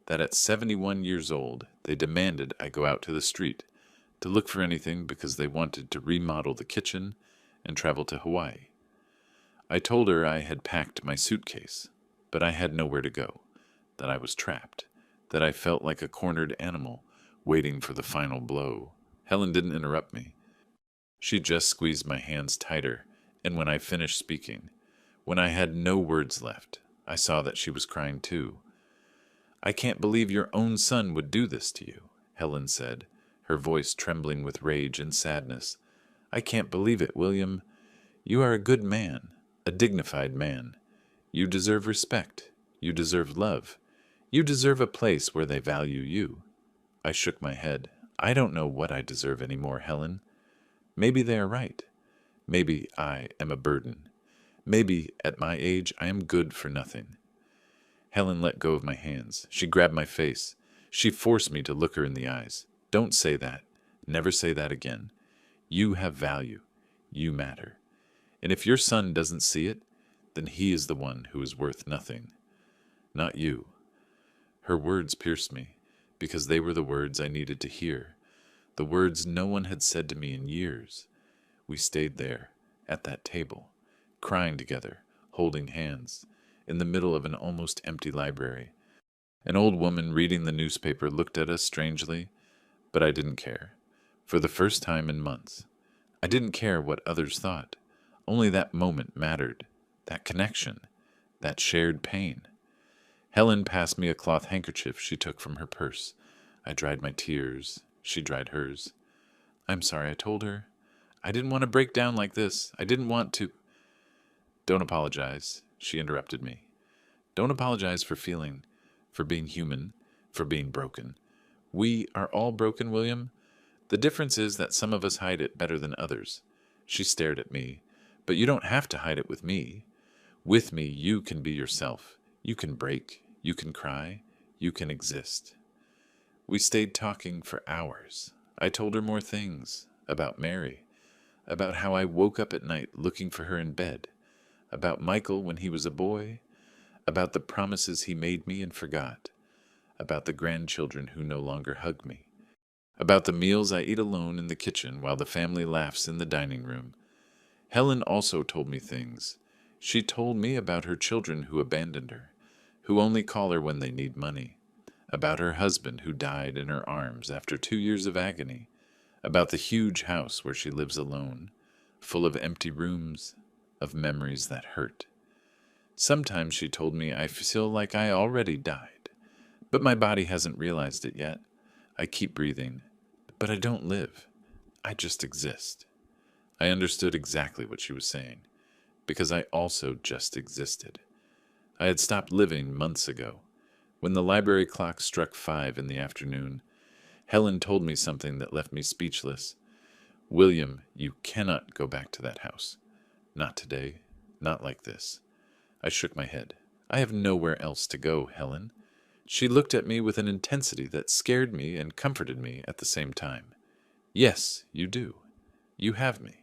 that at 71 years old they demanded I go out to the street to look for anything because they wanted to remodel the kitchen and travel to Hawaii. I told her I had packed my suitcase, but I had nowhere to go, that I was trapped, that I felt like a cornered animal waiting for the final blow. Helen didn't interrupt me. She just squeezed my hands tighter, and when I finished speaking, when I had no words left, I saw that she was crying too. I can't believe your own son would do this to you, Helen said, her voice trembling with rage and sadness. I can't believe it, William. You are a good man, a dignified man. You deserve respect. You deserve love. You deserve a place where they value you. I shook my head. I don't know what I deserve anymore, Helen. Maybe they are right. Maybe I am a burden. Maybe at my age I am good for nothing. Helen let go of my hands. She grabbed my face. She forced me to look her in the eyes. Don't say that. Never say that again. You have value. You matter. And if your son doesn't see it, then he is the one who is worth nothing. Not you. Her words pierced me, because they were the words I needed to hear, the words no one had said to me in years. We stayed there, at that table, crying together, holding hands, in the middle of an almost empty library. An old woman reading the newspaper looked at us strangely, but I didn't care. For the first time in months, I didn't care what others thought. Only that moment mattered, that connection, that shared pain. Helen passed me a cloth handkerchief she took from her purse. I dried my tears. She dried hers. I'm sorry, I told her. I didn't want to break down like this. I didn't want to. Don't apologize, she interrupted me. Don't apologize for feeling, for being human, for being broken. We are all broken, William. The difference is that some of us hide it better than others. She stared at me. But you don't have to hide it with me. With me, you can be yourself. You can break. You can cry. You can exist. We stayed talking for hours. I told her more things. About Mary. About how I woke up at night looking for her in bed. About Michael when he was a boy. About the promises he made me and forgot. About the grandchildren who no longer hug me. About the meals I eat alone in the kitchen while the family laughs in the dining room. Helen also told me things. She told me about her children who abandoned her, who only call her when they need money, about her husband who died in her arms after 2 years of agony, about the huge house where she lives alone, full of empty rooms, of memories that hurt. Sometimes she told me I feel like I already died, but my body hasn't realized it yet. I keep breathing, but I don't live. I just exist. I understood exactly what she was saying, because I also just existed. I had stopped living months ago. When the library clock struck 5 in the afternoon, Helen told me something that left me speechless. William, you cannot go back to that house. Not today. Not like this. I shook my head. I have nowhere else to go, Helen. She looked at me with an intensity that scared me and comforted me at the same time. Yes, you do. You have me.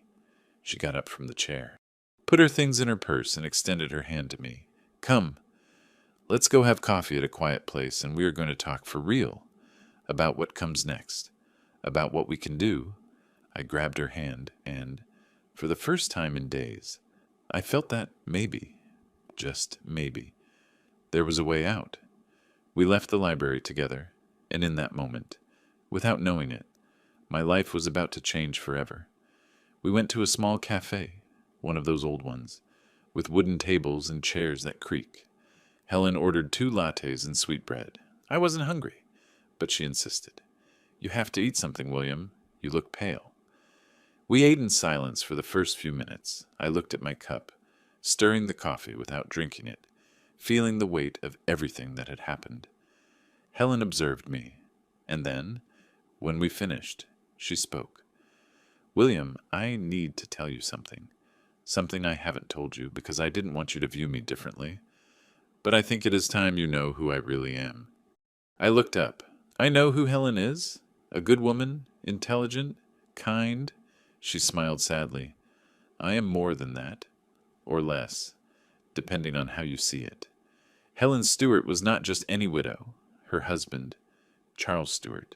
She got up from the chair, put her things in her purse, and extended her hand to me. Come, let's go have coffee at a quiet place, and we are going to talk for real about what comes next, about what we can do. I grabbed her hand, and, for the first time in days, I felt that maybe, just maybe, there was a way out. We left the library together, and in that moment, without knowing it, my life was about to change forever. We went to a small cafe, one of those old ones, with wooden tables and chairs that creak. Helen ordered 2 lattes and sweetbread. I wasn't hungry, but she insisted. You have to eat something, William. You look pale. We ate in silence for the first few minutes. I looked at my cup, stirring the coffee without drinking it, feeling the weight of everything that had happened. Helen observed me, and then, when we finished, she spoke. William, I need to tell you something. Something I haven't told you because I didn't want you to view me differently. But I think it is time you know who I really am. I looked up. I know who Helen is. A good woman, intelligent, kind. She smiled sadly. I am more than that. Or less, depending on how you see it. Helen Stewart was not just any widow. Her husband, Charles Stewart,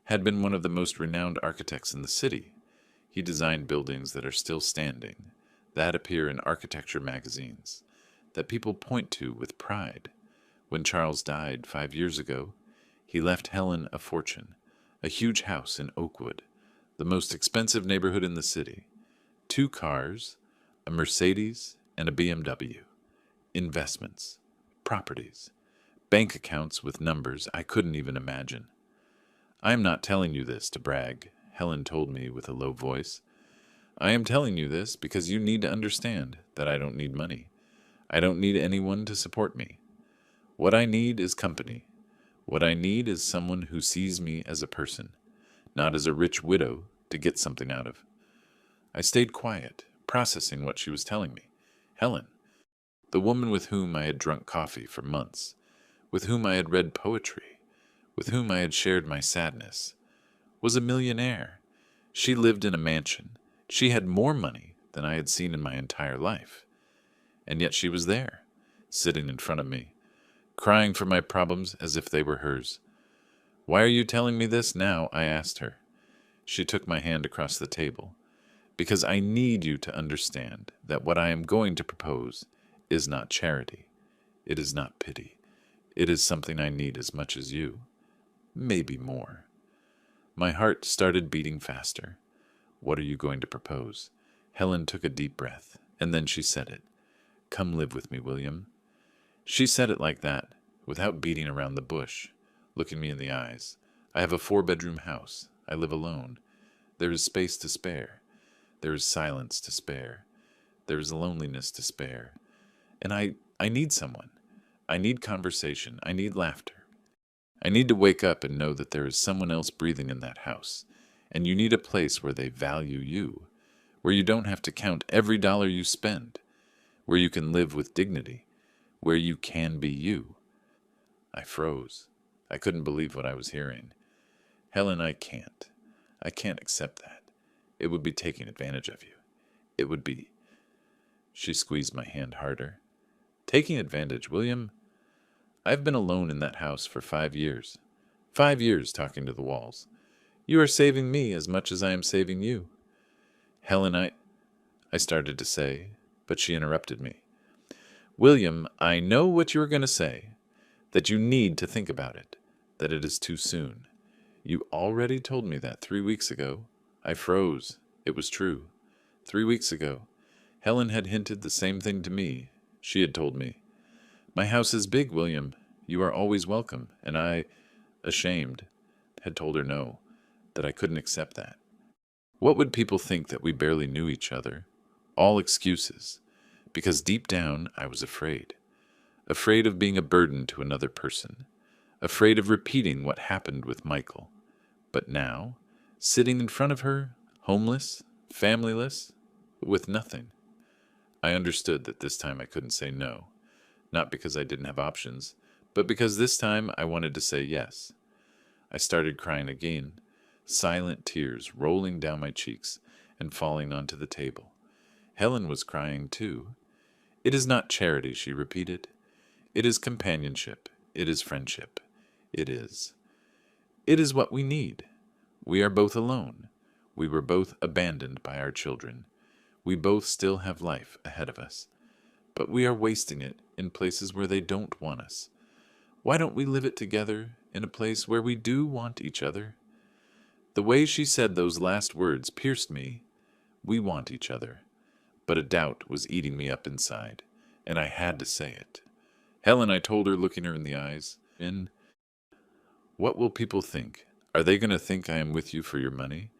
had been one of the most renowned architects in the city. He designed buildings that are still standing, that appear in architecture magazines, that people point to with pride. When Charles died 5 years ago, he left Helen a fortune, a huge house in Oakwood, the most expensive neighborhood in the city, 2 cars, a Mercedes, and a BMW, investments, properties, bank accounts with numbers I couldn't even imagine. I am not telling you this to brag, Helen told me with a low voice. I am telling you this because you need to understand that I don't need money. I don't need anyone to support me. What I need is company. What I need is someone who sees me as a person, not as a rich widow to get something out of. I stayed quiet, processing what she was telling me. Helen, the woman with whom I had drunk coffee for months, with whom I had read poetry, with whom I had shared my sadness, was a millionaire. She lived in a mansion. She had more money than I had seen in my entire life. And yet she was there, sitting in front of me, crying for my problems as if they were hers. Why are you telling me this now? I asked her. She took my hand across the table. Because I need you to understand that what I am going to propose is not charity. It is not pity. It is something I need as much as you. Maybe more. My heart started beating faster. What are you going to propose? Helen took a deep breath, and then she said it. Come live with me, William. She said it like that, without beating around the bush, looking me in the eyes. I have a 4-bedroom house. I live alone. There is space to spare. There is silence to spare. There is loneliness to spare. And I need someone. I need conversation. I need laughter. I need to wake up and know that there is someone else breathing in that house. And you need a place where they value you, where you don't have to count every dollar you spend, where you can live with dignity, where you can be you. I froze. I couldn't believe what I was hearing. Helen, I can't. I can't accept that. It would be taking advantage of you. It would be. She squeezed my hand harder. Taking advantage, William? I've been alone in that house for 5 years. 5 years talking to the walls. You are saving me as much as I am saving you. Helen, I started to say, but she interrupted me. William, I know what you are going to say, that you need to think about it, that it is too soon. You already told me that 3 weeks ago. I froze. It was true. 3 weeks ago, Helen had hinted the same thing to me. She had told me, My house is big, William. You are always welcome. And I, ashamed, had told her no, that I couldn't accept that. What would people think that we barely knew each other? All excuses. Because deep down, I was afraid. Afraid of being a burden to another person. Afraid of repeating what happened with Michael. But now, sitting in front of her, homeless, familyless, with nothing, I understood that this time I couldn't say no. Not because I didn't have options, but because this time I wanted to say yes. I started crying again, silent tears rolling down my cheeks and falling onto the table. Helen was crying too. It is not charity, she repeated. It is companionship. It is friendship. It is. It is what we need. We are both alone. We were both abandoned by our children. We both still have life ahead of us. But we are wasting it in places where they don't want us. Why don't we live it together in a place where we do want each other? The way she said those last words pierced me. We want each other. But a doubt was eating me up inside, and I had to say it. Helen, I told her, looking her in the eyes, what will people think? Are they going to think I am with you for your money?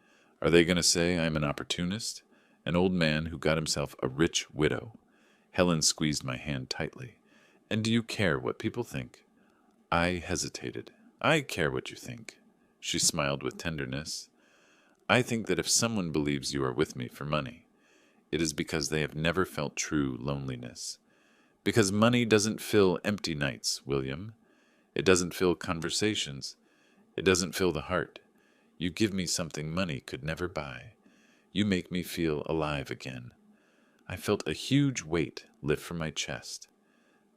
Are they going to say I am an opportunist? An old man who got himself a rich widow? Helen squeezed my hand tightly. And do you care what people think? I hesitated. I care what you think. She smiled with tenderness. I think that if someone believes you are with me for money, it is because they have never felt true loneliness. Because money doesn't fill empty nights, William. It doesn't fill conversations. It doesn't fill the heart. You give me something money could never buy. You make me feel alive again. I felt a huge weight lift from my chest.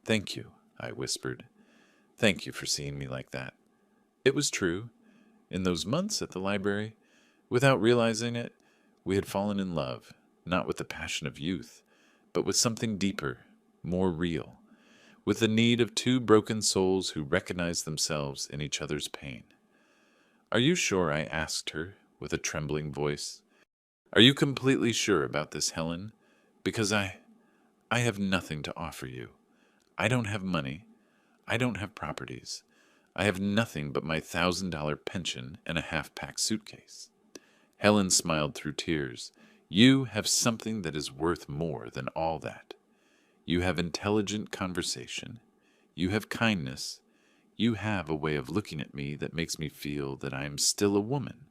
Thank you, I whispered. Thank you for seeing me like that. It was true. In those months at the library, without realizing it, we had fallen in love, not with the passion of youth, but with something deeper, more real, with the need of two broken souls who recognize themselves in each other's pain. "Are you sure?" I asked her with a trembling voice. "Are you completely sure about this, Helen? Because I have nothing to offer you. I don't have money. I don't have properties. I have nothing but my $1,000 pension and a half-packed suitcase." Helen smiled through tears. "You have something that is worth more than all that. You have intelligent conversation. You have kindness. You have a way of looking at me that makes me feel that I am still a woman,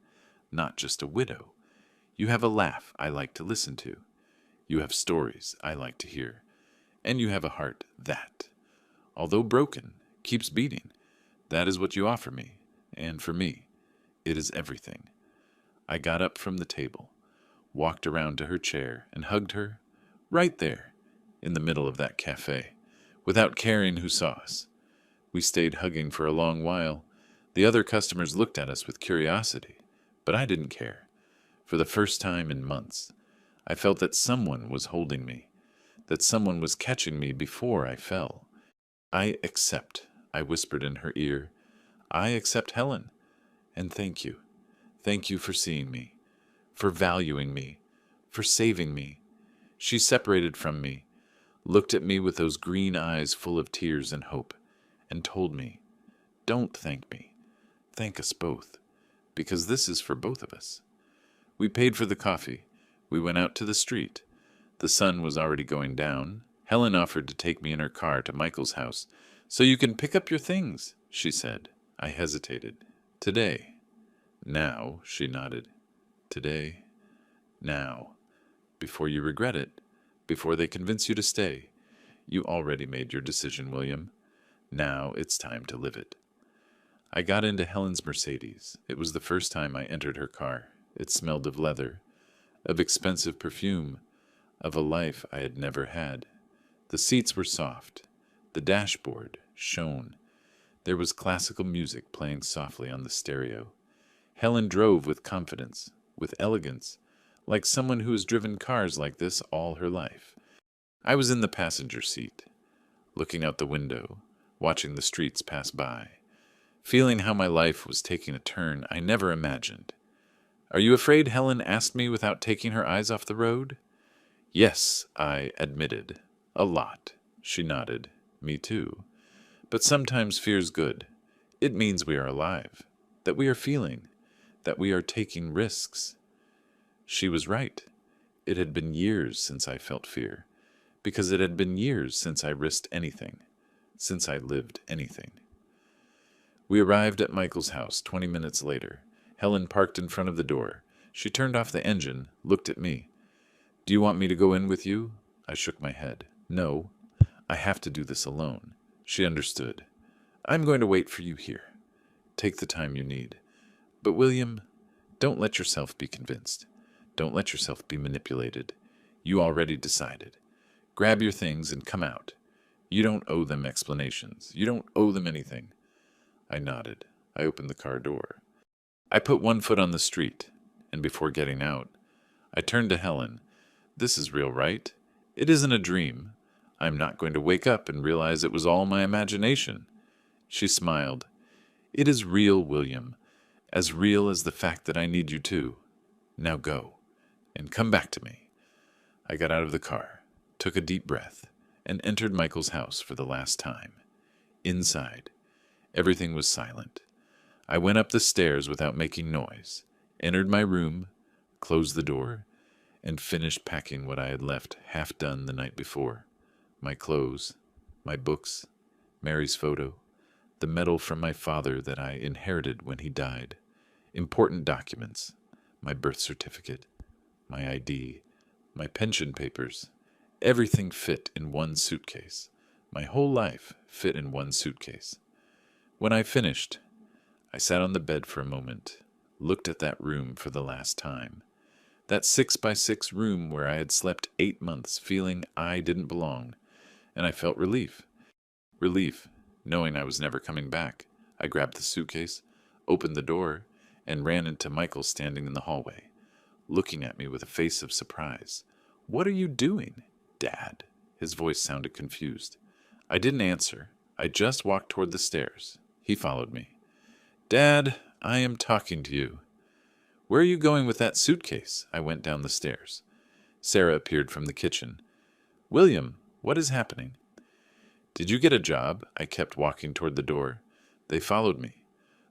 not just a widow. You have a laugh I like to listen to. You have stories I like to hear. And you have a heart that, although broken, keeps beating. That is what you offer me, and for me, it is everything." I got up from the table, walked around to her chair, and hugged her, right there, in the middle of that cafe, without caring who saw us. We stayed hugging for a long while. The other customers looked at us with curiosity, but I didn't care. For the first time in months, I felt that someone was holding me, that someone was catching me before I fell. "I accept," I whispered in her ear. "I accept Helen, and thank you. Thank you for seeing me, for valuing me, for saving me." She separated from me, looked at me with those green eyes full of tears and hope, and told me, "Don't thank me. Thank us both, because this is for both of us." We paid for the coffee. We went out to the street. The sun was already going down. Helen offered to take me in her car to Michael's house. "So you can pick up your things," she said. I hesitated. "Today." "Now," she nodded. "Today. Now. Before you regret it. Before they convince you to stay. You already made your decision, William. Now it's time to live it." I got into Helen's Mercedes. It was the first time I entered her car. It smelled of leather, of expensive perfume, of a life I had never had. The seats were soft. The dashboard shone. There was classical music playing softly on the stereo. Helen drove with confidence, with elegance, like someone who has driven cars like this all her life. I was in the passenger seat, looking out the window, watching the streets pass by, feeling how my life was taking a turn I never imagined. "Are you afraid?" Helen asked me without taking her eyes off the road. "Yes," I admitted. "A lot." She nodded. "Me too. But sometimes fear's good. It means we are alive, that we are feeling, that we are taking risks." She was right. It had been years since I felt fear, because it had been years since I risked anything, since I lived anything. We arrived at Michael's house 20 minutes later. Helen parked in front of the door. She turned off the engine, looked at me. "Do you want me to go in with you?" I shook my head. "No, I have to do this alone." She understood. "I'm going to wait for you here. Take the time you need. But William, don't let yourself be convinced. Don't let yourself be manipulated. You already decided. Grab your things and come out. You don't owe them explanations. You don't owe them anything." I nodded. I opened the car door. I put one foot on the street, and before getting out, I turned to Helen. "This is real, right? It isn't a dream. I'm not going to wake up and realize it was all my imagination." She smiled. "It is real, William, as real as the fact that I need you too. Now go, and come back to me." I got out of the car, took a deep breath, and entered Michael's house for the last time. Inside, everything was silent. I went up the stairs without making noise, entered my room, closed the door, and finished packing what I had left half done the night before. My clothes, my books, Mary's photo, the medal from my father that I inherited when he died, important documents, my birth certificate, my ID, my pension papers, everything fit in one suitcase. My whole life fit in one suitcase. When I finished, I sat on the bed for a moment, looked at that room for the last time. That 6x6 room where I had slept 8 months feeling I didn't belong, and I felt relief. Relief, knowing I was never coming back. I grabbed the suitcase, opened the door, and ran into Michael standing in the hallway, looking at me with a face of surprise. "What are you doing?" Dad. His voice sounded confused. I didn't answer. I just walked toward the stairs. He followed me. Dad, I am talking to you. Where are you going with that suitcase? I went down the stairs. Sarah appeared from the kitchen. William, what is happening? Did you get a job? I kept walking toward the door. They followed me,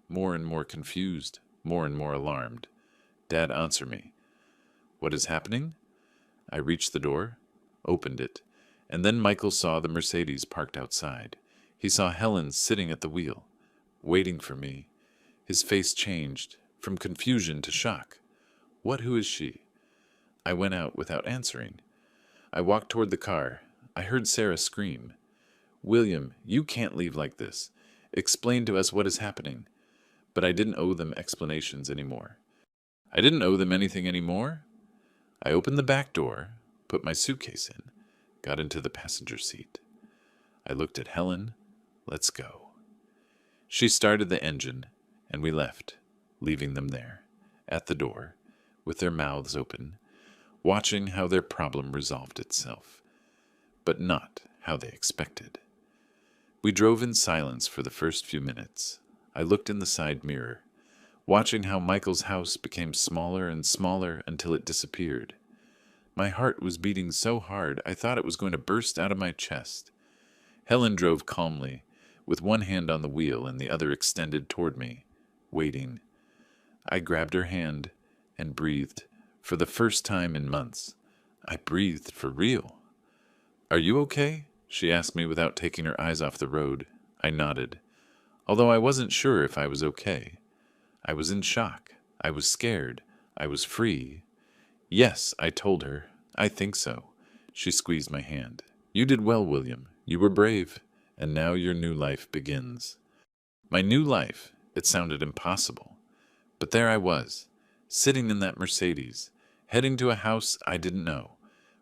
more and more confused, more and more alarmed. Dad answered me. What is happening? I reached the door, opened it, and then Michael saw the Mercedes parked outside. He saw Helen sitting at the wheel, waiting for me. His face changed, from confusion to shock. Who is she? I went out without answering. I walked toward the car. I heard Sarah scream. William, you can't leave like this. Explain to us what is happening. But I didn't owe them explanations anymore. I didn't owe them anything anymore? I opened the back door, put my suitcase in, got into the passenger seat. I looked at Helen. Let's go. She started the engine, and we left, leaving them there, at the door, with their mouths open, watching how their problem resolved itself, but not how they expected. We drove in silence for the first few minutes. I looked in the side mirror, watching how Michael's house became smaller and smaller until it disappeared. My heart was beating so hard I thought it was going to burst out of my chest. Helen drove calmly, with one hand on the wheel and the other extended toward me, waiting. I grabbed her hand and breathed. For the first time in months, I breathed for real. Are you okay? She asked me without taking her eyes off the road. I nodded, although I wasn't sure if I was okay. I was in shock. I was scared. I was free. Yes, I told her. I think so. She squeezed my hand. You did well, William. You were brave. And now your new life begins. My new life? It sounded impossible. But there I was, sitting in that Mercedes, heading to a house I didn't know,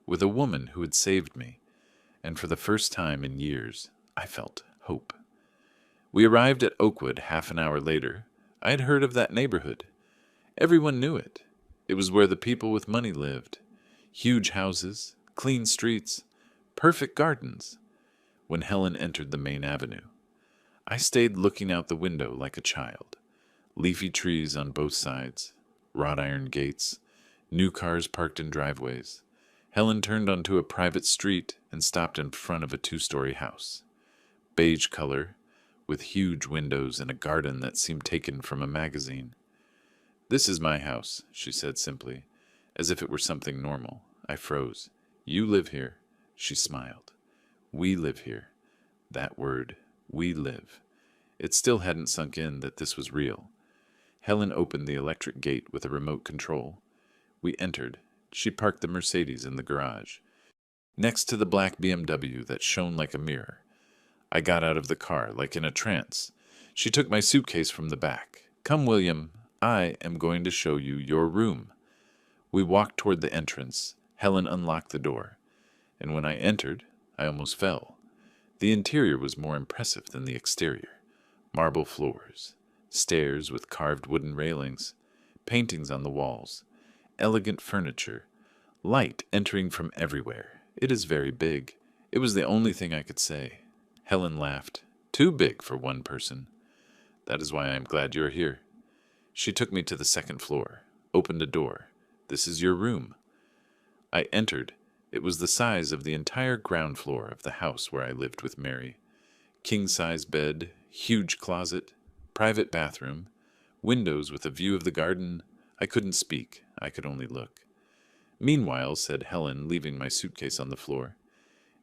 with a woman who had saved me. And for the first time in years, I felt hope. We arrived at Oakwood half an hour later. I had heard of that neighborhood. Everyone knew it. It was where the people with money lived. Huge houses, clean streets, perfect gardens. When Helen entered the main avenue, I stayed looking out the window like a child. Leafy trees on both sides, wrought iron gates, new cars parked in driveways. Helen turned onto a private street and stopped in front of a 2-story house. Beige color, with huge windows and a garden that seemed taken from a magazine. This is my house, she said simply, as if it were something normal. I froze. You live here, she smiled. We live here. That word, we live. It still hadn't sunk in that this was real. Helen opened the electric gate with a remote control. We entered. She parked the Mercedes in the garage, next to the black BMW that shone like a mirror. I got out of the car, like in a trance. She took my suitcase from the back. Come, William, I am going to show you your room. We walked toward the entrance. Helen unlocked the door, and when I entered, I almost fell. The interior was more impressive than the exterior. Marble floors, stairs with carved wooden railings, paintings on the walls, elegant furniture, light entering from everywhere. It is very big. It was the only thing I could say. Helen laughed. Too big for one person. That is why I am glad you're here. She took me to the second floor, opened a door. This is your room. I entered. It was the size of the entire ground floor of the house where I lived with Mary. King-size bed, huge closet, private bathroom, windows with a view of the garden. I couldn't speak. I could only look. Meanwhile, said Helen, leaving my suitcase on the floor,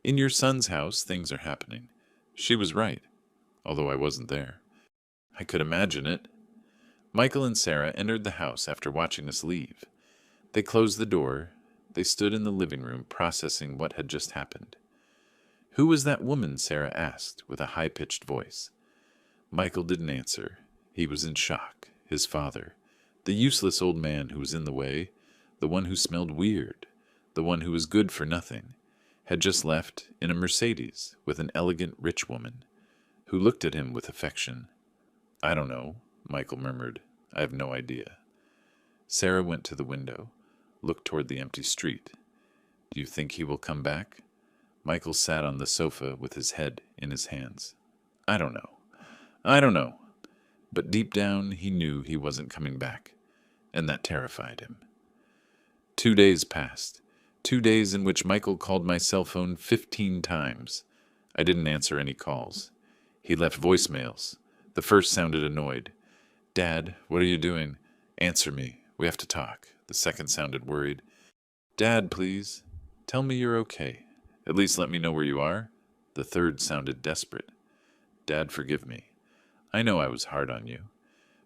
in your son's house, things are happening. She was right, although I wasn't there. I could imagine it. Michael and Sarah entered the house after watching us leave. They closed the door. They stood in the living room processing what had just happened. Who was that woman? Sarah asked with a high-pitched voice. Michael didn't answer. He was in shock. His father, the useless old man who was in the way, the one who smelled weird, the one who was good for nothing, had just left in a Mercedes with an elegant rich woman, who looked at him with affection. I don't know, Michael murmured. I have no idea. Sarah went to the window, looked toward the empty street. Do you think he will come back? Michael sat on the sofa with his head in his hands. I don't know. I don't know. But deep down, he knew he wasn't coming back, and that terrified him. 2 days passed. 2 days in which Michael called my cell phone 15 times. I didn't answer any calls. He left voicemails. The first sounded annoyed. Dad, what are you doing? Answer me. We have to talk. The second sounded worried. Dad, please. Tell me you're okay. At least let me know where you are. The third sounded desperate. Dad, forgive me. I know I was hard on you.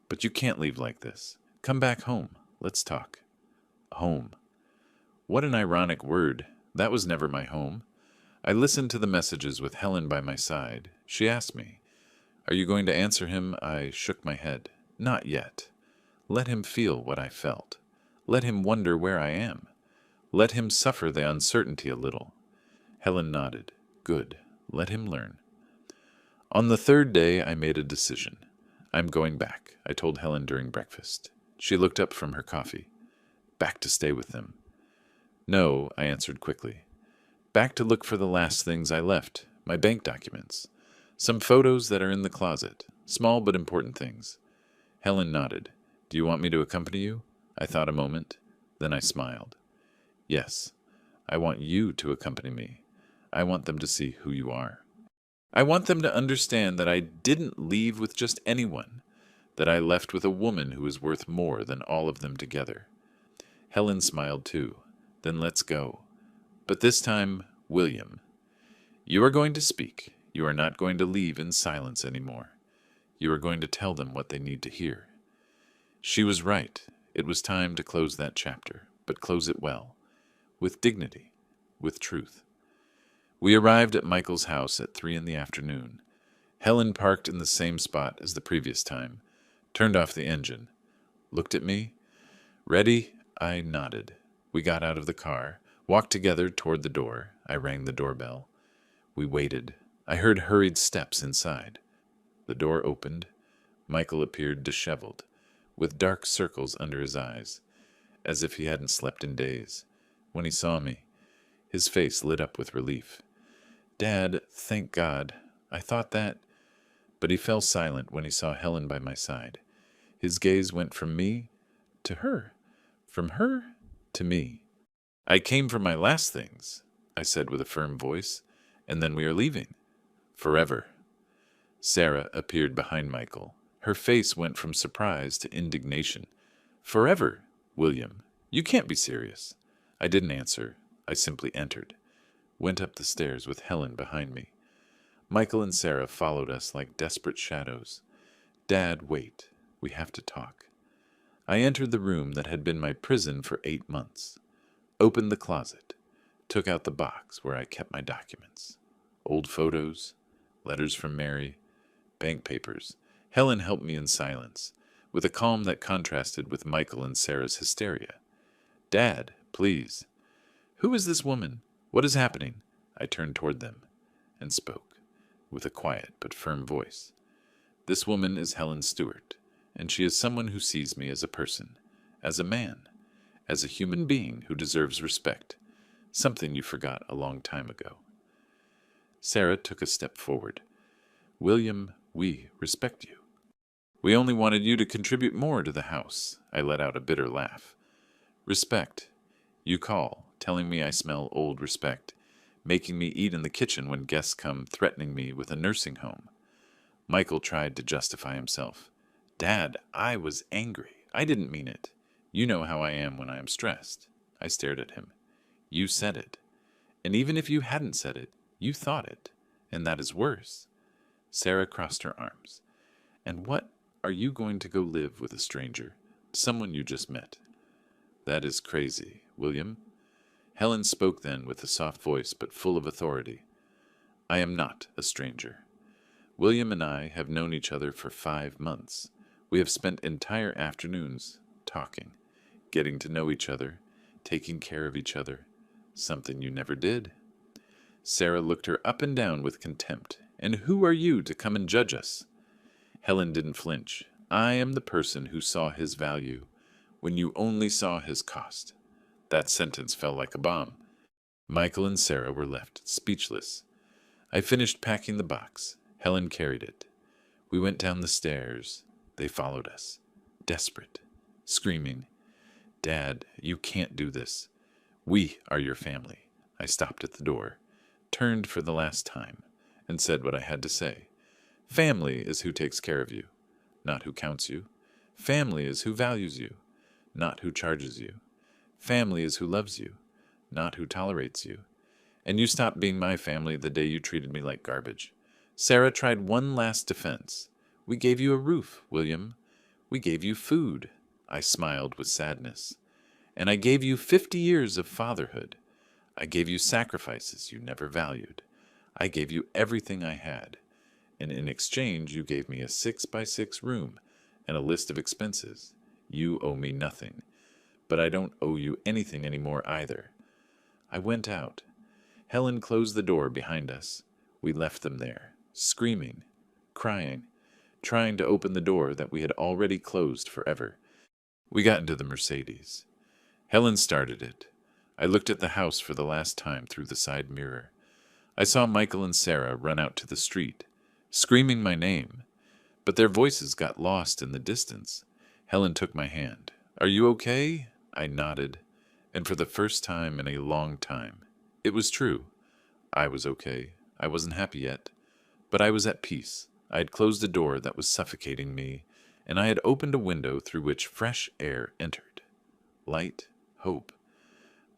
But you can't leave like this. Come back home. Let's talk. Home. What an ironic word. That was never my home. I listened to the messages with Helen by my side. She asked me, "Are you going to answer him?" I shook my head. Not yet. Let him feel what I felt. Let him wonder where I am. Let him suffer the uncertainty a little. Helen nodded. Good. Let him learn. On the third day, I made a decision. I'm going back, I told Helen during breakfast. She looked up from her coffee. Back to stay with them. No, I answered quickly. Back to look for the last things I left, my bank documents. Some photos that are in the closet, small but important things. Helen nodded. Do you want me to accompany you? I thought a moment. Then I smiled. Yes, I want you to accompany me. I want them to see who you are. I want them to understand that I didn't leave with just anyone, that I left with a woman who is worth more than all of them together. Helen smiled too. Then let's go. But this time, William. You are going to speak. You are not going to leave in silence anymore. You are going to tell them what they need to hear. She was right. It was time to close that chapter, but close it well, with dignity, with truth. We arrived at Michael's house at 3 p.m. Helen parked in the same spot as the previous time, turned off the engine, looked at me. Ready? I nodded. We got out of the car, walked together toward the door. I rang the doorbell. We waited. I heard hurried steps inside. The door opened. Michael appeared disheveled, with dark circles under his eyes, as if he hadn't slept in days. When he saw me, his face lit up with relief. Dad, thank God. I thought that... But he fell silent when he saw Helen by my side. His gaze went from me to her, from her to me. I came for my last things, I said with a firm voice, and then we are leaving. Forever. Sarah appeared behind Michael. Her face went from surprise to indignation. Forever, William. You can't be serious. I didn't answer. I simply entered. Went up the stairs with Helen behind me. Michael and Sarah followed us like desperate shadows. Dad, wait. We have to talk. I entered the room that had been my prison for 8 months. Opened the closet. Took out the box where I kept my documents. Old photos, letters from Mary, bank papers. Helen helped me in silence, with a calm that contrasted with Michael and Sarah's hysteria. Dad, please. Who is this woman? What is happening? I turned toward them and spoke, with a quiet but firm voice. This woman is Helen Stewart, and she is someone who sees me as a person, as a man, as a human being who deserves respect, something you forgot a long time ago. Sarah took a step forward. William, we respect you. We only wanted you to contribute more to the house. I let out a bitter laugh. Respect. You call, telling me I smell old respect, making me eat in the kitchen when guests come, threatening me with a nursing home. Michael tried to justify himself. Dad, I was angry. I didn't mean it. You know how I am when I am stressed. I stared at him. You said it. And even if you hadn't said it, you thought it. And that is worse. Sarah crossed her arms. And what are you going to go live with a stranger, someone you just met? That is crazy, William. Helen spoke then with a soft voice but full of authority. I am not a stranger. William and I have known each other for 5 months. We have spent entire afternoons talking, getting to know each other, taking care of each other, something you never did. Sarah looked her up and down with contempt. And who are you to come and judge us? Helen didn't flinch. I am the person who saw his value when you only saw his cost. That sentence fell like a bomb. Michael and Sarah were left speechless. I finished packing the box. Helen carried it. We went down the stairs. They followed us, desperate, screaming, "Dad, you can't do this. We are your family." I stopped at the door, turned for the last time, and said what I had to say. Family is who takes care of you, not who counts you. Family is who values you, not who charges you. Family is who loves you, not who tolerates you. And you stopped being my family the day you treated me like garbage. Sarah tried one last defense. We gave you a roof, William. We gave you food. I smiled with sadness. And I gave you 50 years of fatherhood. I gave you sacrifices you never valued. I gave you everything I had. And in exchange, you gave me a 6-by-6 room and a list of expenses. You owe me nothing. But I don't owe you anything anymore either. I went out. Helen closed the door behind us. We left them there, screaming, crying, trying to open the door that we had already closed forever. We got into the Mercedes. Helen started it. I looked at the house for the last time through the side mirror. I saw Michael and Sarah run out to the street, screaming my name, but their voices got lost in the distance. Helen took my hand. "Are you okay?" I nodded, and for the first time in a long time, it was true. I was okay. I wasn't happy yet, but I was at peace. I had closed a door that was suffocating me, and I had opened a window through which fresh air entered. Light, hope.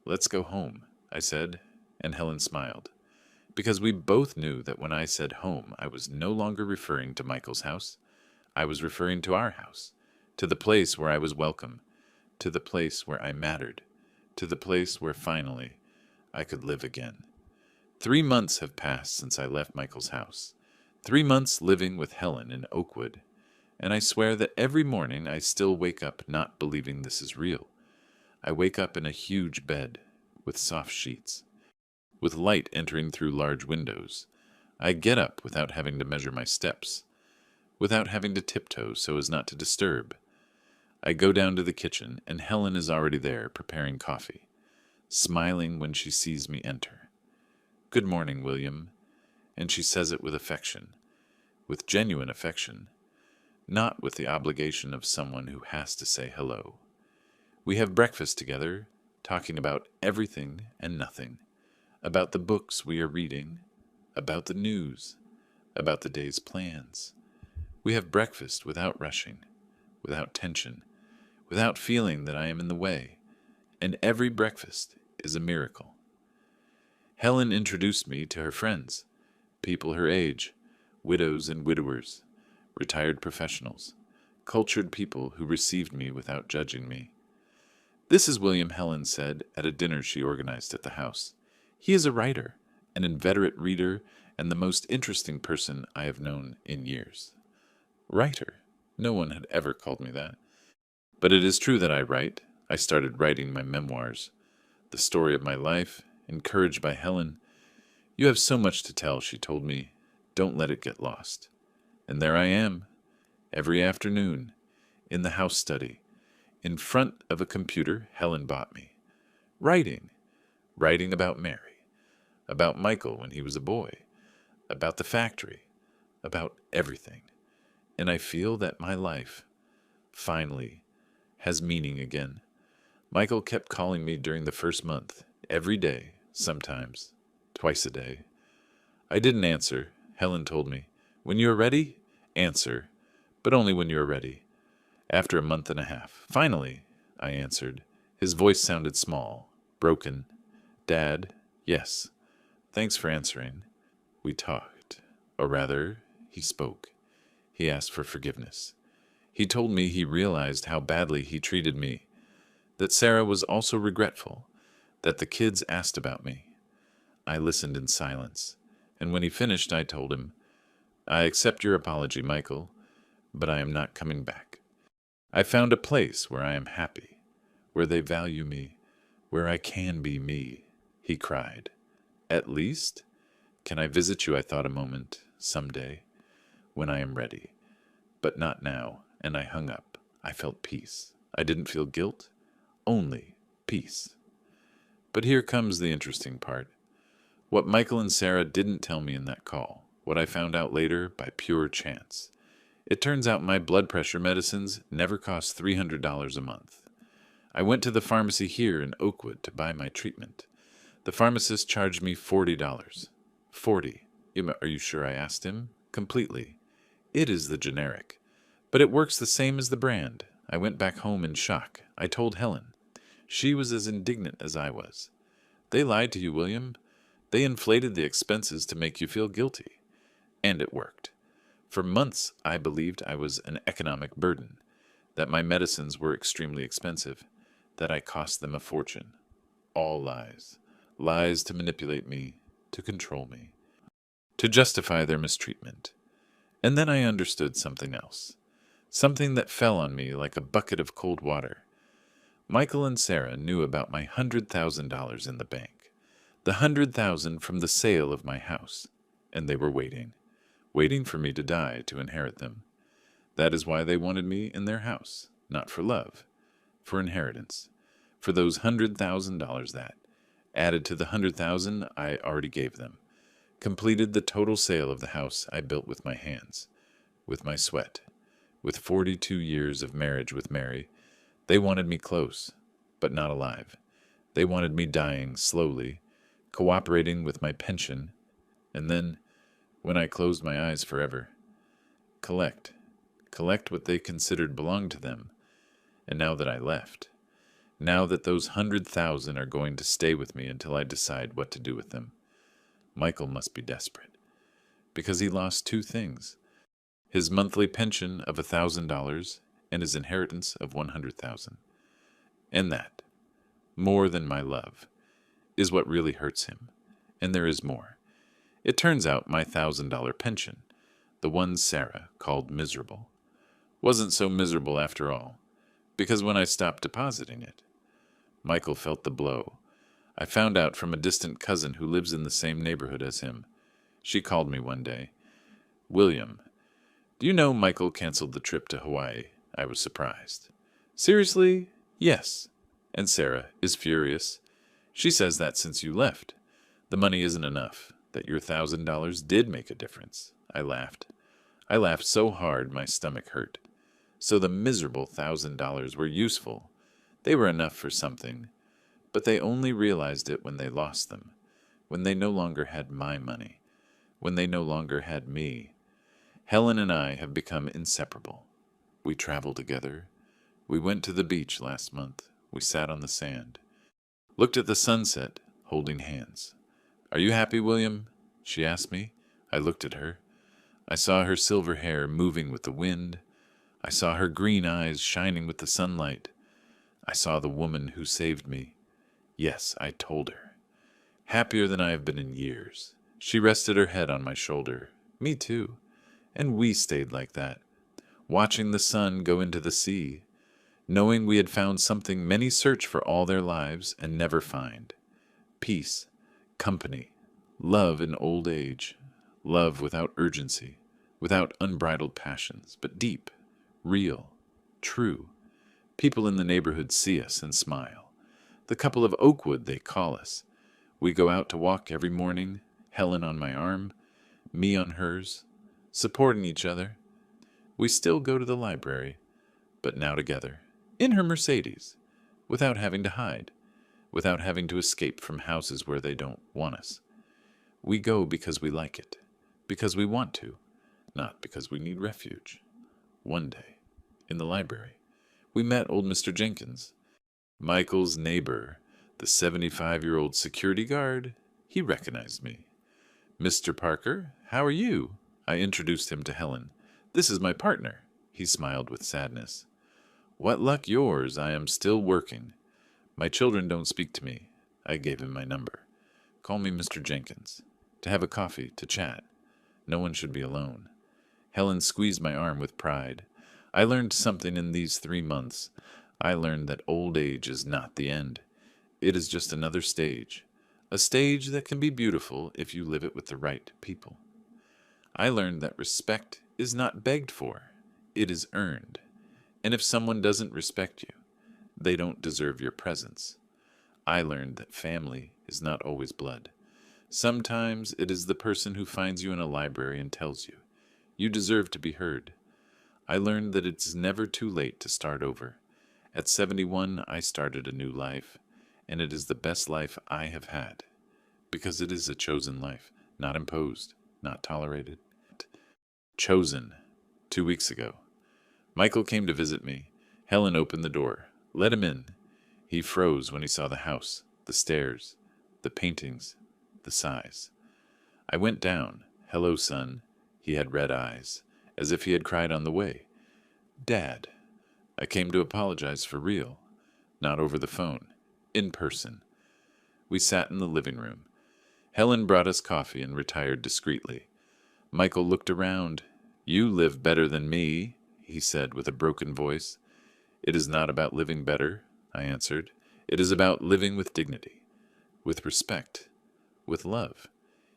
"Let's go home," I said, and Helen smiled, because we both knew that when I said home, I was no longer referring to Michael's house. I was referring to our house, to the place where I was welcome, to the place where I mattered, to the place where finally I could live again. 3 months have passed since I left Michael's house. 3 months living with Helen in Oakwood, and I swear that every morning I still wake up not believing this is real. I wake up in a huge bed, with soft sheets, with light entering through large windows. I get up without having to measure my steps, without having to tiptoe so as not to disturb. I go down to the kitchen, and Helen is already there preparing coffee, smiling when she sees me enter. "Good morning, William," and she says it with affection, with genuine affection, not with the obligation of someone who has to say hello. We have breakfast together, talking about everything and nothing, about the books we are reading, about the news, about the day's plans. We have breakfast without rushing, without tension, without feeling that I am in the way, and every breakfast is a miracle. Helen introduced me to her friends, people her age, widows and widowers, retired professionals, cultured people who received me without judging me. "This is William," Helen said at a dinner she organized at the house. "He is a writer, an inveterate reader, and the most interesting person I have known in years." Writer. No one had ever called me that. But it is true that I write. I started writing my memoirs, the story of my life, encouraged by Helen. "You have so much to tell," she told me. "Don't let it get lost." And there I am, every afternoon, in the house study, in front of a computer Helen bought me, writing about Mary, about Michael when he was a boy, about the factory, about everything. And I feel that my life, finally, has meaning again. Michael kept calling me during the first month, every day, sometimes, twice a day. I didn't answer. Helen told me, "When you are ready, answer, but only when you are ready." After a month and a half, finally, I answered. His voice sounded small, broken. "Dad, yes. Thanks for answering." We talked, or rather, he spoke. He asked for forgiveness. He told me he realized how badly he treated me, that Sarah was also regretful, that the kids asked about me. I listened in silence, and when he finished, I told him, "I accept your apology, Michael, but I am not coming back. I found a place where I am happy, where they value me, where I can be me," he cried. "At least, can I visit you," I thought a moment, "someday, when I am ready. But not now," and I hung up. I felt peace. I didn't feel guilt, only peace. But But here comes the interesting part. What Michael and Sarah didn't tell me in that call, what I found out later by pure chance. It turns out my blood pressure medicines never cost $300 a month. I went to the pharmacy here in Oakwood to buy my treatment. The pharmacist charged me $40. 40. Are you sure? I asked him. Completely. It is the generic. But it works the same as the brand. I went back home in shock. I told Helen. She was as indignant as I was. They lied to you, William. They inflated the expenses to make you feel guilty. And it worked. For months, I believed I was an economic burden, that my medicines were extremely expensive, that I cost them a fortune. All lies. Lies to manipulate me, to control me, to justify their mistreatment. And then I understood something else. Something that fell on me like a bucket of cold water. Michael and Sarah knew about my $100,000 in the bank. The $100,000 from the sale of my house. And they were waiting for me to die to inherit them. That is why they wanted me in their house, not for love, for inheritance, for those $100,000 that, added to the $100,000 I already gave them, completed the total sale of the house I built with my hands, with my sweat, with 42 years of marriage with Mary. They wanted me close, but not alive. They wanted me dying slowly, cooperating with my pension, and then, when I closed my eyes forever, collect what they considered belonged to them. And now that I left, now that those 100,000 are going to stay with me until I decide what to do with them, Michael must be desperate, because he lost two things: his monthly pension of $1,000 and his inheritance of $100,000. And that, more than my love, is what really hurts him. And there is more. It turns out my $1,000 pension, the one Sarah called miserable, wasn't so miserable after all, because when I stopped depositing it, Michael felt the blow. I found out from a distant cousin who lives in the same neighborhood as him. She called me one day. William, do you know Michael canceled the trip to Hawaii? I was surprised. Seriously? Yes. And Sarah is furious. She says that since you left, the money isn't enough, that your $1,000 did make a difference. I laughed. I laughed so hard my stomach hurt. So the miserable $1,000 were useful. They were enough for something. But they only realized it when they lost them, when they no longer had my money, when they no longer had me. Helen and I have become inseparable. We travel together. We went to the beach last month. We sat on the sand, looked at the sunset, holding hands. Are you happy, William? She asked me. I looked at her. I saw her silver hair moving with the wind. I saw her green eyes shining with the sunlight. I saw the woman who saved me. Yes, I told her. Happier than I have been in years. She rested her head on my shoulder. Me too. And we stayed like that, watching the sun go into the sea, knowing we had found something many search for all their lives and never find. Peace, company, love in old age, love without urgency, without unbridled passions, but deep, real, true. People in the neighborhood see us and smile. The couple of Oakwood, they call us. We go out to walk every morning, Helen on my arm, me on hers, supporting each other. We still go to the library, but now together, in her Mercedes, without having to hide, without having to escape from houses where they don't want us. We go because we like it, because we want to, not because we need refuge. One day, in the library, we met old Mr. Jenkins, Michael's neighbor, the 75-year-old security guard. He recognized me. Mr. Parker, how are you? I introduced him to Helen. This is my partner. He smiled with sadness. What luck yours, I am still working. My children don't speak to me. I gave him my number. Call me Mr. Jenkins. To have a coffee, to chat. No one should be alone. Helen squeezed my arm with pride. I learned something in these 3 months. I learned that old age is not the end. It is just another stage. A stage that can be beautiful if you live it with the right people. I learned that respect is not begged for. It is earned. And if someone doesn't respect you, they don't deserve your presence. I learned that family is not always blood. Sometimes it is the person who finds you in a library and tells you, you deserve to be heard. I learned that it's never too late to start over. At 71, I started a new life, and it is the best life I have had, because it is a chosen life, not imposed, not tolerated. Chosen. 2 weeks ago. Michael came to visit me. Helen opened the door. Let him in. He froze when he saw the house, the stairs, the paintings, the size. I went down. Hello, son. He had red eyes, as if he had cried on the way. Dad. I came to apologize for real, not over the phone, in person. We sat in the living room. Helen brought us coffee and retired discreetly. Michael looked around. You live better than me, he said with a broken voice. It is not about living better, I answered. It is about living with dignity, with respect, with love.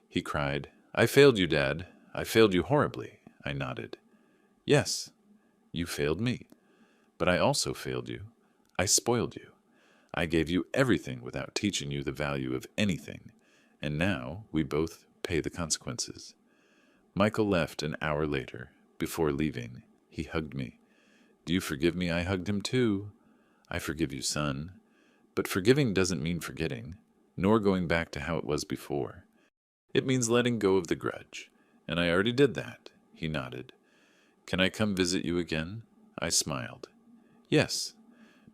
He cried, I failed you, Dad. I failed you horribly. I nodded. Yes, you failed me. But I also failed you. I spoiled you. I gave you everything without teaching you the value of anything. And now we both pay the consequences. Michael left an hour later. Before leaving, he hugged me. Do you forgive me? I hugged him too. I forgive you, son. But forgiving doesn't mean forgetting, nor going back to how it was before. It means letting go of the grudge. And I already did that. He nodded. Can I come visit you again? I smiled. Yes,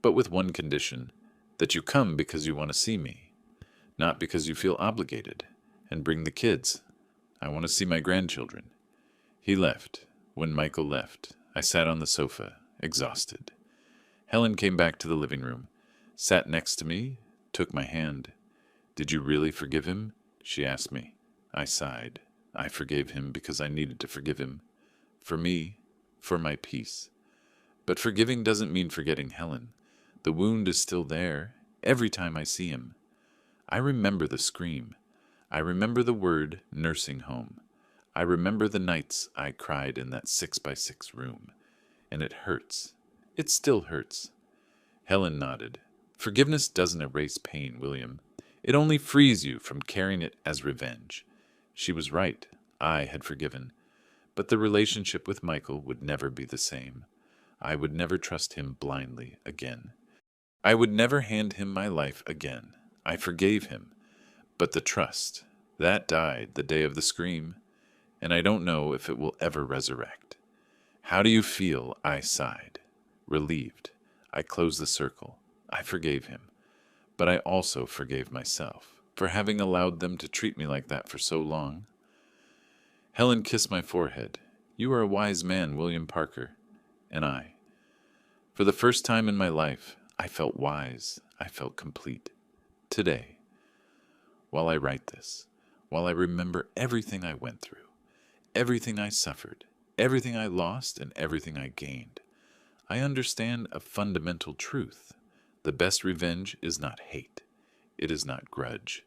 but with one condition, that you come because you want to see me, not because you feel obligated, and bring the kids. I want to see my grandchildren. He left. When Michael left, I sat on the sofa, exhausted. Helen came back to the living room, sat next to me, took my hand. Did you really forgive him? She asked me. I sighed. I forgave him because I needed to forgive him. For me, for my peace. But forgiving doesn't mean forgetting Helen. The wound is still there, every time I see him. I remember the scream. I remember the word nursing home. I remember the nights I cried in that 6x6 room. And it hurts. It still hurts. Helen nodded. Forgiveness doesn't erase pain, William. It only frees you from carrying it as revenge. She was right. I had forgiven. But the relationship with Michael would never be the same. I would never trust him blindly again. I would never hand him my life again. I forgave him. But the trust, that died the day of the scream, and I don't know if it will ever resurrect. How do you feel? I sighed. Relieved. I closed the circle. I forgave him. But I also forgave myself for having allowed them to treat me like that for so long. Helen kissed my forehead. You are a wise man, William Parker. And I. For the first time in my life, I felt wise. I felt complete. Today. While I write this, while I remember everything I went through, everything I suffered, everything I lost, and everything I gained, I understand a fundamental truth. The best revenge is not hate. It is not grudge.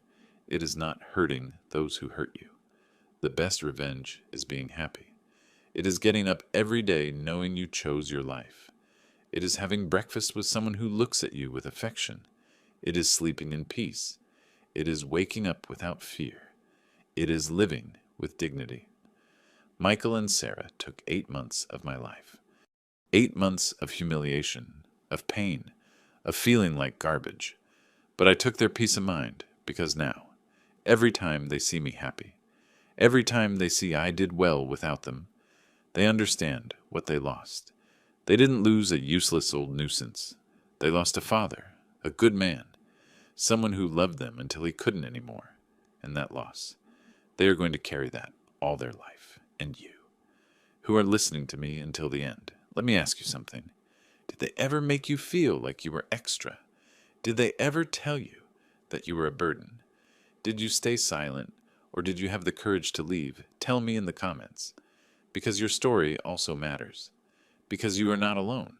It is not hurting those who hurt you. The best revenge is being happy. It is getting up every day knowing you chose your life. It is having breakfast with someone who looks at you with affection. It is sleeping in peace. It is waking up without fear. It is living with dignity. Michael and Sarah took 8 months of my life. 8 months of humiliation, of pain, of feeling like garbage. But I took their peace of mind because now, every time they see me happy, every time they see I did well without them, they understand what they lost. They didn't lose a useless old nuisance. They lost a father, a good man, someone who loved them until he couldn't anymore. And that loss, they are going to carry that all their life. And you, who are listening to me until the end, let me ask you something. Did they ever make you feel like you were extra? Did they ever tell you that you were a burden? Did you stay silent, or did you have the courage to leave? Tell me in the comments. Because your story also matters. Because you are not alone.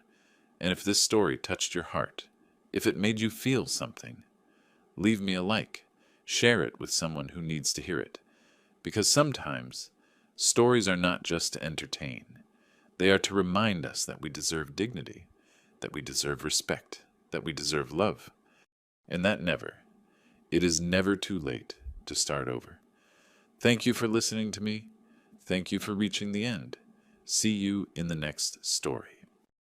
And if this story touched your heart, if it made you feel something, leave me a like. Share it with someone who needs to hear it. Because sometimes, stories are not just to entertain. They are to remind us that we deserve dignity, that we deserve respect, that we deserve love. And that never, It is never too late to start over. Thank you for listening to me. Thank you for reaching the end. See you in the next story.